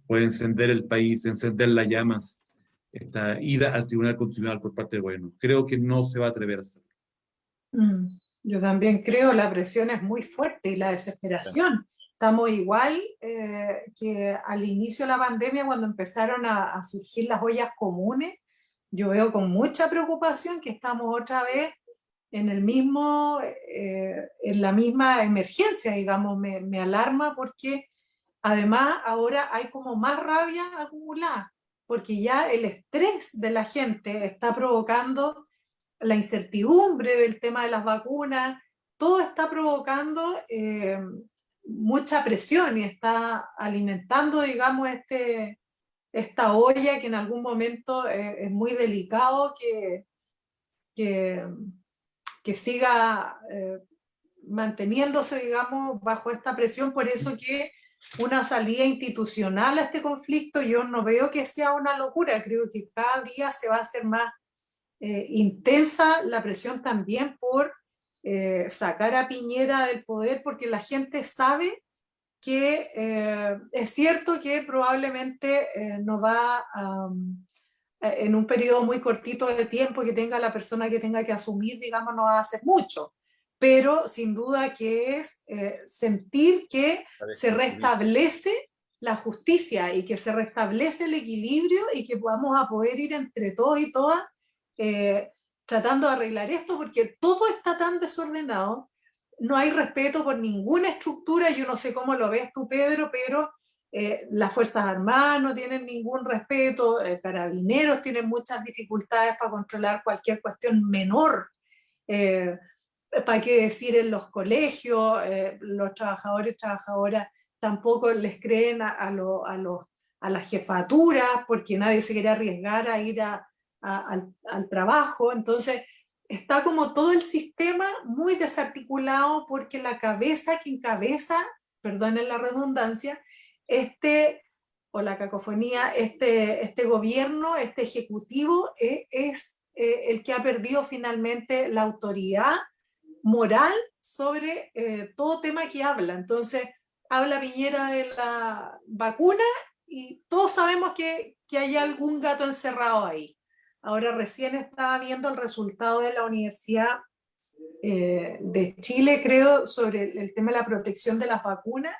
Puede encender el país, encender las llamas, esta ida al Tribunal Constitucional por parte del gobierno. Creo que no se va a atrever a hacerlo. Yo también creo, la presión es muy fuerte y la desesperación. Estamos igual que al inicio de la pandemia, cuando empezaron a surgir las ollas comunes. Yo veo con mucha preocupación que estamos otra vez en la misma emergencia, digamos. Me alarma porque además ahora hay como más rabia acumulada, porque ya el estrés de la gente está provocando la incertidumbre del tema de las vacunas, todo está provocando mucha presión y está alimentando, digamos, esta olla que en algún momento es muy delicado que siga manteniéndose, digamos, bajo esta presión. Por eso que una salida institucional a este conflicto yo no veo que sea una locura, creo que cada día se va a hacer más intensa la presión también por sacar a Piñera del poder, porque la gente sabe que es cierto que probablemente no va en un periodo muy cortito de tiempo que tenga la persona que tenga que asumir, digamos, no va a hacer mucho, pero sin duda que es sentir que se restablece la justicia y que se restablece el equilibrio y que vamos a poder ir entre todos y todas tratando de arreglar esto, porque todo está tan desordenado, no hay respeto por ninguna estructura. Yo no sé cómo lo ves tú, Pedro, pero las Fuerzas Armadas no tienen ningún respeto, Carabineros tienen muchas dificultades para controlar cualquier cuestión menor. ¿Para qué decir en los colegios? Los trabajadores y trabajadoras tampoco les creen a las jefaturas, porque nadie se quiere arriesgar a ir al trabajo. Entonces está como todo el sistema muy desarticulado, porque la cabeza que encabeza, perdonen la redundancia, o la cacofonía, este gobierno, este ejecutivo es el que ha perdido finalmente la autoridad moral sobre todo tema que habla. Entonces habla Piñera de la vacuna y todos sabemos que hay algún gato encerrado ahí. Ahora recién estaba viendo el resultado de la Universidad de Chile, creo, sobre el tema de la protección de las vacunas,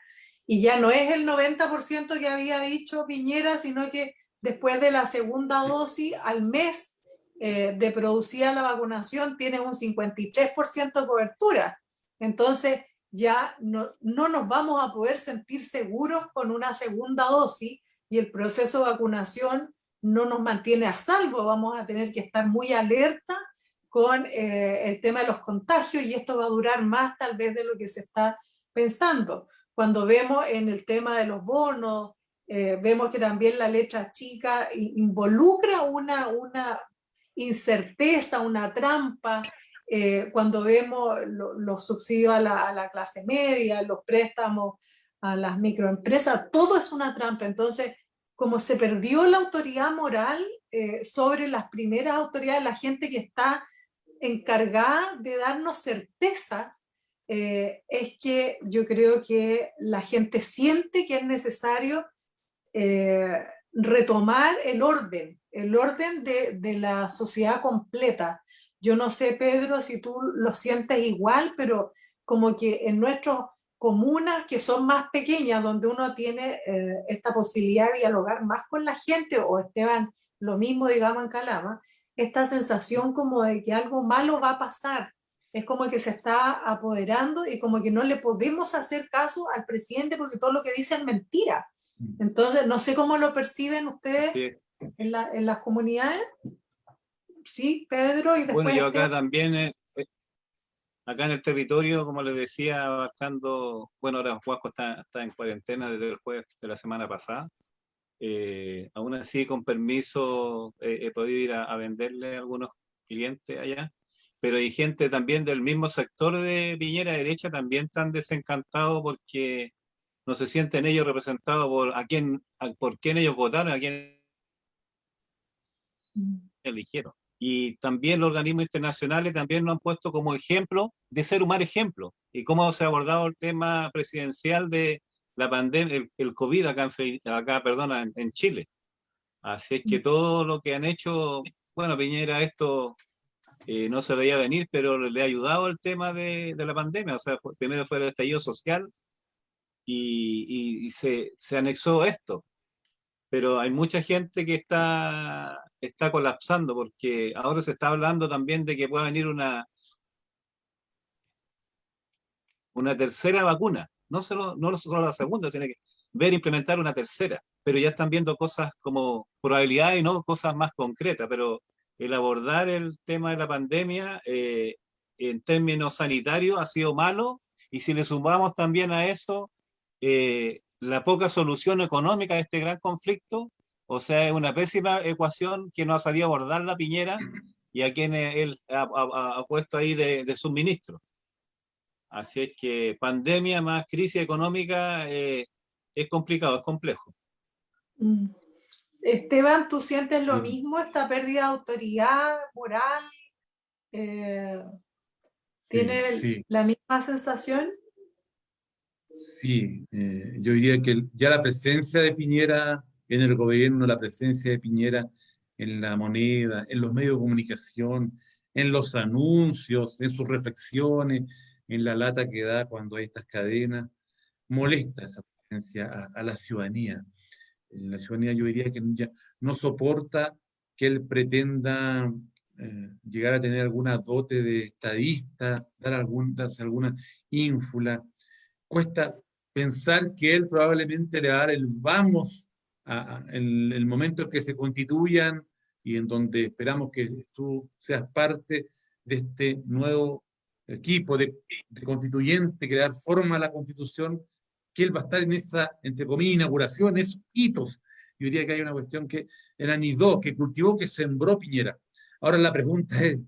y ya no es el 90% que había dicho Piñera, sino que después de la segunda dosis, al mes de producida la vacunación, tiene un 53% de cobertura. Entonces ya no nos vamos a poder sentir seguros con una segunda dosis, y el proceso de vacunación no nos mantiene a salvo. Vamos a tener que estar muy alerta con el tema de los contagios, y esto va a durar más tal vez de lo que se está pensando. Cuando vemos en el tema de los bonos, vemos que también la letra chica involucra una incerteza, una trampa. Cuando vemos los subsidios a la clase media, los préstamos a las microempresas, todo es una trampa. Entonces, como se perdió la autoridad moral sobre las primeras autoridades, la gente que está encargada de darnos certezas, es que yo creo que la gente siente que es necesario retomar el orden de la sociedad completa. Yo no sé, Pedro, si tú lo sientes igual, pero como que en nuestras comunas que son más pequeñas, donde uno tiene esta posibilidad de dialogar más con la gente, o Esteban, lo mismo, digamos, en Calama, esta sensación como de que algo malo va a pasar, es como que se está apoderando, y como que no le podemos hacer caso al presidente porque todo lo que dice es mentira. Entonces, no sé cómo lo perciben ustedes en las comunidades. Sí, Pedro, y después... Bueno, yo acá también, acá en el territorio, como les decía, abarcando, bueno, ahora Huasco está en cuarentena desde el jueves de la semana pasada. Aún así, con permiso, he podido ir a venderle a algunos clientes allá, pero hay gente también del mismo sector de Piñera derecha, también tan desencantados porque no se sienten ellos representados por quién ellos votaron, a quién eligieron. Y también los organismos internacionales también nos han puesto como ejemplo de ser un mal ejemplo, y cómo se ha abordado el tema presidencial de la pandemia, el COVID en Chile. Así es que todo lo que han hecho, bueno, Piñera esto no se veía venir, pero le ha ayudado el tema de la pandemia. O sea, primero fue el estallido social y se anexó esto. Pero hay mucha gente que está colapsando, porque ahora se está hablando también de que pueda venir una tercera vacuna. No solo la segunda, sino que implementar una tercera. Pero ya están viendo cosas como probabilidades y no cosas más concretas. Pero el abordar el tema de la pandemia en términos sanitarios ha sido malo, y si le sumamos también a eso la poca solución económica de este gran conflicto, o sea, es una pésima ecuación que no ha sabido abordar la Piñera y a quien él ha puesto ahí de suministro. Así es que pandemia más crisis económica es complicado, es complejo. Esteban, ¿tú sientes lo mismo, esta pérdida de autoridad moral? ¿Tiene la misma sensación? Sí, yo diría que ya la presencia de Piñera en el gobierno, la presencia de Piñera en La Moneda, en los medios de comunicación, en los anuncios, en sus reflexiones, en la lata que da cuando hay estas cadenas. Molesta esa presencia a la ciudadanía. La ciudadanía, yo diría que ya no soporta que él pretenda llegar a tener alguna dote de estadista, darse alguna ínfula. Cuesta pensar que él probablemente le va a dar el vamos en el momento en que se constituyan y en donde esperamos que tú seas parte de este nuevo equipo de constituyente que dar forma a la Constitución, que él va a estar en esa, entre comillas, inauguración, esos hitos. Yo diría que hay una cuestión que anidó, que cultivó, que sembró Piñera. Ahora la pregunta es,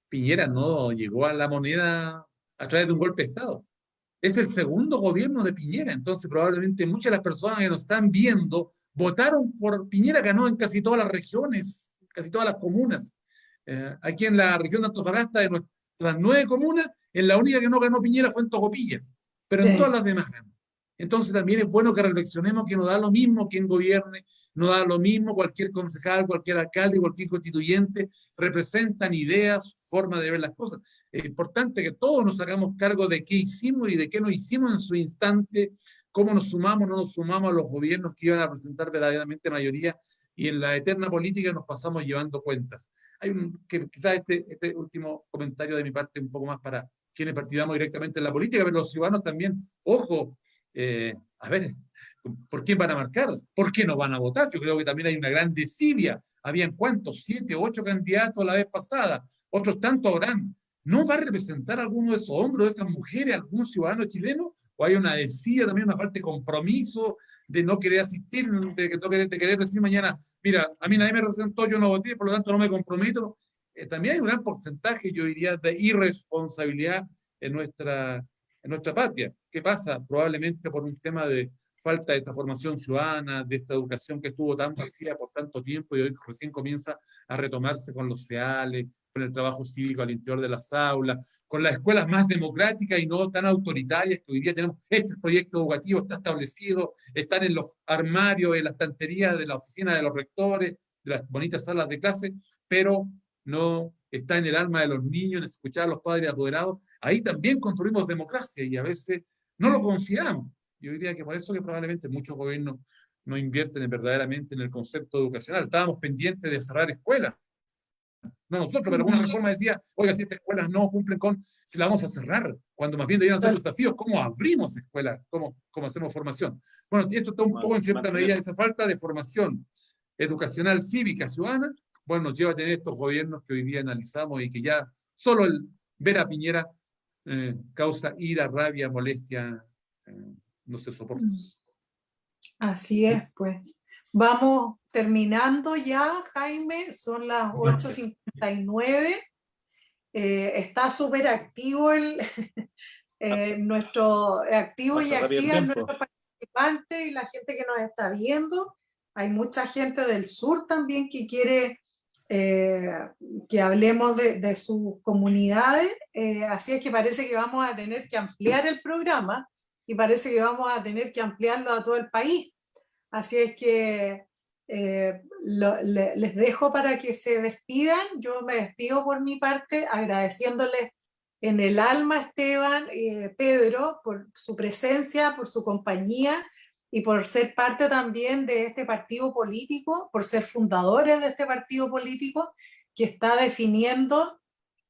Piñera no llegó a La Moneda a través de un golpe de Estado. Es el segundo gobierno de Piñera, entonces probablemente muchas de las personas que nos están viendo votaron por Piñera, ganó en casi todas las regiones, casi todas las comunas. Aquí en la región de Antofagasta, de nuestras 9 comunas, en la única que no ganó Piñera fue en Tocopilla, pero en todas las demás ganó. Entonces también es bueno que reflexionemos que no da lo mismo quien gobierne, no da lo mismo cualquier concejal, cualquier alcalde, cualquier constituyente, representan ideas, formas de ver las cosas. Es importante que todos nos hagamos cargo de qué hicimos y de qué no hicimos en su instante, cómo nos sumamos o no nos sumamos a los gobiernos que iban a presentar verdaderamente mayoría, y en la eterna política nos pasamos llevando cuentas. Hay quizás este último comentario de mi parte un poco más para quienes participamos directamente en la política, pero los ciudadanos también, ojo, a ver, ¿por quién van a marcar? ¿Por qué no van a votar? Yo creo que también hay una gran desidia. Habían ¿cuántos? 7, 8 candidatos la vez pasada. Otros tantos habrán. ¿No va a representar a alguno de esos hombres, de esas mujeres, algún ciudadano chileno? ¿O hay una desidia, también una falta de compromiso, de no querer asistir, de querer decir mañana, mira, a mí nadie me representó, yo no voté, por lo tanto no me comprometo? También hay un gran porcentaje, yo diría, de irresponsabilidad en nuestra patria. ¿Qué pasa? Probablemente por un tema de falta de esta formación ciudadana, de esta educación que estuvo tan vacía por tanto tiempo y hoy recién comienza a retomarse con los CEALES, con el trabajo cívico al interior de las aulas, con las escuelas más democráticas y no tan autoritarias que hoy día tenemos. Este proyecto educativo está establecido, están en los armarios, en las estanterías de la oficina de los rectores, de las bonitas salas de clase, pero no está en el alma de los niños, en escuchar a los padres apoderados. Ahí también construimos democracia y a veces no lo consideramos. Yo diría que por eso que probablemente muchos gobiernos no invierten verdaderamente en el concepto educacional. Estábamos pendientes de cerrar escuelas. No nosotros, pero alguna reforma decía, oiga, si estas escuelas no cumplen con, se la vamos a cerrar, cuando más bien deberían ser los desafíos, ¿cómo abrimos escuelas? ¿Cómo hacemos formación? Bueno, esto está un poco en cierta medida, esa falta de formación educacional, cívica, ciudadana, bueno, nos lleva a tener estos gobiernos que hoy día analizamos y que ya solo el ver a Piñera causa ira, rabia, molestia, no se soporta. Así es, pues. Vamos terminando ya, Jaime, son las 8:59. Está súper activo nuestro activo y activa nuestro participante y la gente que nos está viendo. Hay mucha gente del sur también que quiere que hablemos de sus comunidades, así es que parece que vamos a tener que ampliar el programa y parece que vamos a tener que ampliarlo a todo el país. Así es que les dejo para que se despidan. Yo me despido por mi parte agradeciéndoles en el alma, Esteban, Pedro, por su presencia, por su compañía y por ser parte también de este partido político, por ser fundadores de este partido político que está definiendo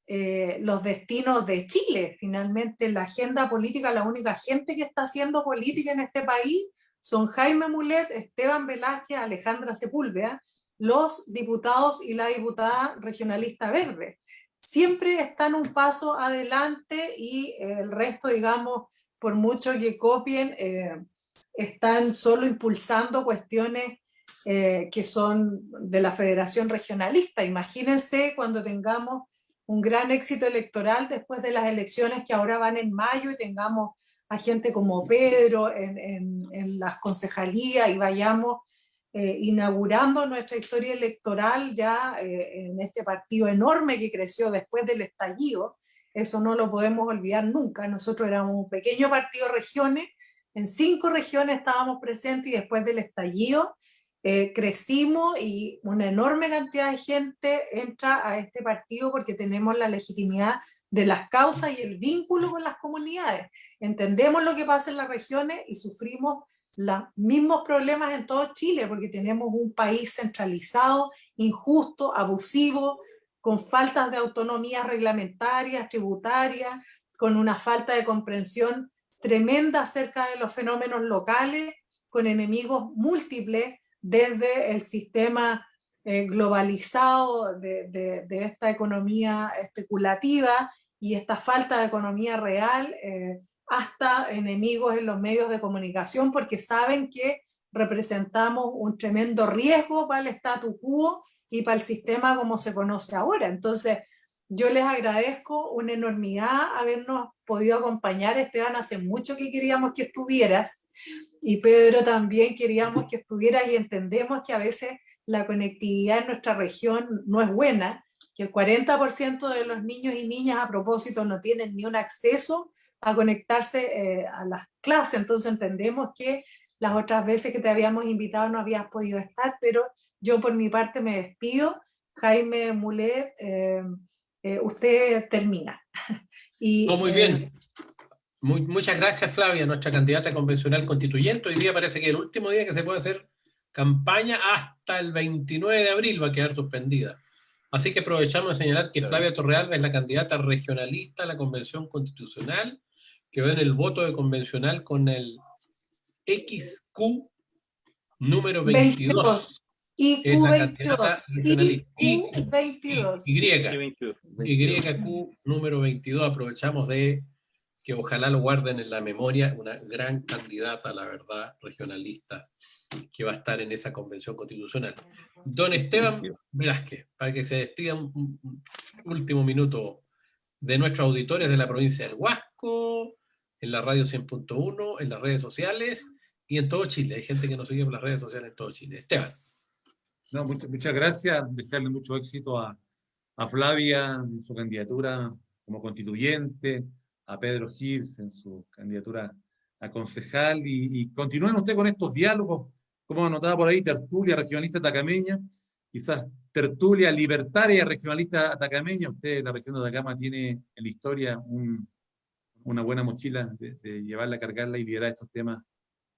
los destinos de Chile. Finalmente, la agenda política, la única gente que está haciendo política en este país son Jaime Mulet, Esteban Velázquez, Alejandra Sepúlveda, los diputados y la diputada regionalista verde. Siempre están un paso adelante y el resto, digamos, por mucho que copien, están solo impulsando cuestiones que son de la Federación Regionalista. Imagínense cuando tengamos un gran éxito electoral después de las elecciones que ahora van en mayo y tengamos a gente como Pedro en las concejalías y vayamos inaugurando nuestra historia electoral ya en este partido enorme que creció después del estallido. Eso no lo podemos olvidar nunca. Nosotros éramos un pequeño partido regiones, en 5 regiones estábamos presentes y después del estallido crecimos y una enorme cantidad de gente entra a este partido porque tenemos la legitimidad de las causas y el vínculo con las comunidades. Entendemos lo que pasa en las regiones y sufrimos los mismos problemas en todo Chile, porque tenemos un país centralizado, injusto, abusivo, con faltas de autonomía reglamentarias, tributarias, con una falta de comprensión tremenda acerca de los fenómenos locales, con enemigos múltiples desde el sistema globalizado de esta economía especulativa y esta falta de economía real, hasta enemigos en los medios de comunicación, porque saben que representamos un tremendo riesgo para el statu quo y para el sistema como se conoce ahora. Entonces, yo les agradezco una enormidad habernos podido acompañar. Esteban, hace mucho que queríamos que estuvieras, y Pedro también queríamos que estuvieras, y entendemos que a veces la conectividad en nuestra región no es buena, que el 40% de los niños y niñas, a propósito, no tienen ni un acceso a conectarse a las clases. Entonces entendemos que las otras veces que te habíamos invitado no habías podido estar, pero yo por mi parte me despido. Jaime Mulet, usted termina. Y, muy bien. Muchas gracias, Flavia, nuestra candidata convencional constituyente. Hoy día parece que es el último día que se puede hacer campaña, hasta el 29 de abril va a quedar suspendida. Así que aprovechamos de señalar que Flavia Torrealba es la candidata regionalista a la Convención Constitucional, que va en el voto de convencional con el XQ número 22. IQ es la 22. candidata regionalista. IQ 22. YQ número 22. Aprovechamos de que ojalá lo guarden en la memoria, una gran candidata, la verdad, regionalista, que va a estar en esa convención constitucional. Don Esteban Velázquez, para que se despida un último minuto de nuestros auditores de la provincia del Huasco, en la radio 100.1, en las redes sociales y en todo Chile. Hay gente que nos sigue por las redes sociales en todo Chile. Esteban. No, muchas gracias. Desearle mucho éxito a Flavia en su candidatura como constituyente, a Pedro Girs en su candidatura a concejal, y continúen ustedes con estos diálogos, como anotaba por ahí, tertulia regionalista atacameña, quizás tertulia libertaria regionalista atacameña. Usted, la región de Atacama, tiene en la historia una buena mochila de llevarla, cargarla y liderar estos temas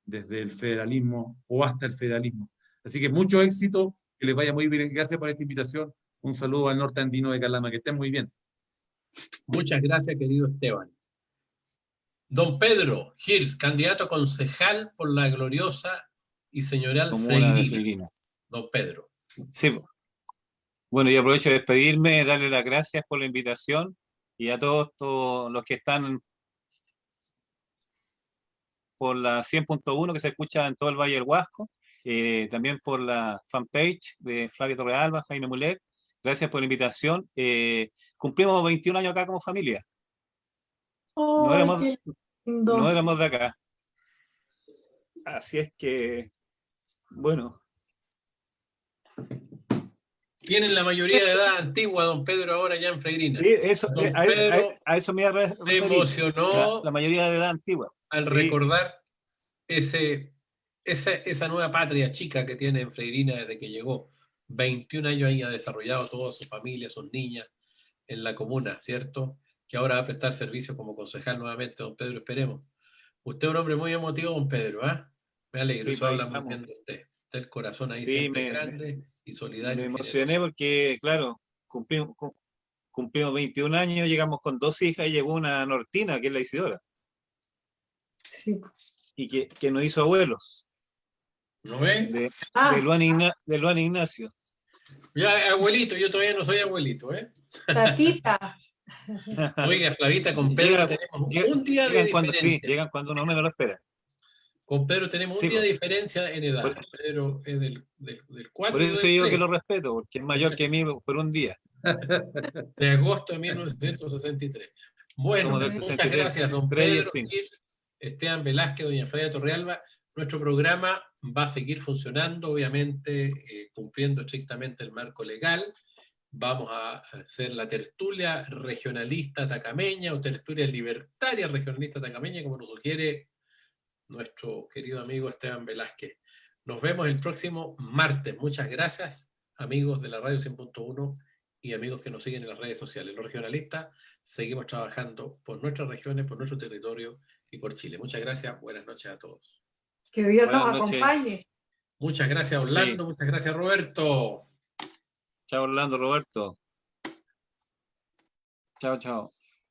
desde el federalismo o hasta el federalismo. Así que mucho éxito, que les vaya muy bien. Gracias por esta invitación. Un saludo al norte andino de Calama, que estén muy bien. Muchas gracias, querido Esteban. Don Pedro Girs, candidato a concejal por la gloriosa y señorial Freirina. Don Pedro. Sí. Bueno, y aprovecho de despedirme, darle las gracias por la invitación, y a todos los que están por la 100.1 que se escucha en todo el Valle del Huasco, también por la fanpage de Flavia Torrealba, Jaime Mulet. Gracias por la invitación. Cumplimos 21 años acá como familia. No éramos de acá. Así es que, bueno. Tienen la mayoría de edad antigua, don Pedro, ahora ya en Freirina. Sí, eso, a eso me iba a referir. Se emocionó la mayoría de edad antigua. Al recordar esa nueva patria chica que tiene en Freirina desde que llegó. 21 años ahí ha desarrollado toda su familia, sus niñas en la comuna, ¿cierto? Que ahora va a prestar servicio como concejal nuevamente, don Pedro, esperemos. Usted es un hombre muy emotivo, don Pedro, ¿ah? Me alegro, Sí, eso habla muy bien de usted. Usted el corazón ahí siempre grande y solidario. Me emocioné porque, claro, cumplimos 21 años, llegamos con 2 hijas y llegó una nortina, que es la Isidora. Sí. Y que nos hizo abuelos. ¿No ve? De Luan Ignacio. Ya, abuelito, yo todavía no soy abuelito, ¿eh? Tatita. Oiga, Flavita, con Pedro tenemos un día de diferencia. Sí, llegan cuando uno menos lo espera. Con Pedro tenemos un día de diferencia en edad. Pedro es del 4. Por eso digo que lo respeto, porque es mayor que mí por un día. De agosto de 1963. Bueno, muchas gracias, don Pedro Gil, Esteban Velázquez, doña Flavia Torrealba. Nuestro programa va a seguir funcionando, obviamente, cumpliendo estrictamente el marco legal. Vamos a hacer la tertulia regionalista atacameña o tertulia libertaria regionalista atacameña, como nos sugiere nuestro querido amigo Esteban Velázquez. Nos vemos el próximo martes. Muchas gracias, amigos de la Radio 100.1 y amigos que nos siguen en las redes sociales. Los regionalistas seguimos trabajando por nuestras regiones, por nuestro territorio y por Chile. Muchas gracias. Buenas noches a todos. Que Dios nos Buenas noches. acompañe. Muchas gracias, Orlando. Sí. Muchas gracias, Roberto. Chao, Orlando, Roberto. Chao, chao.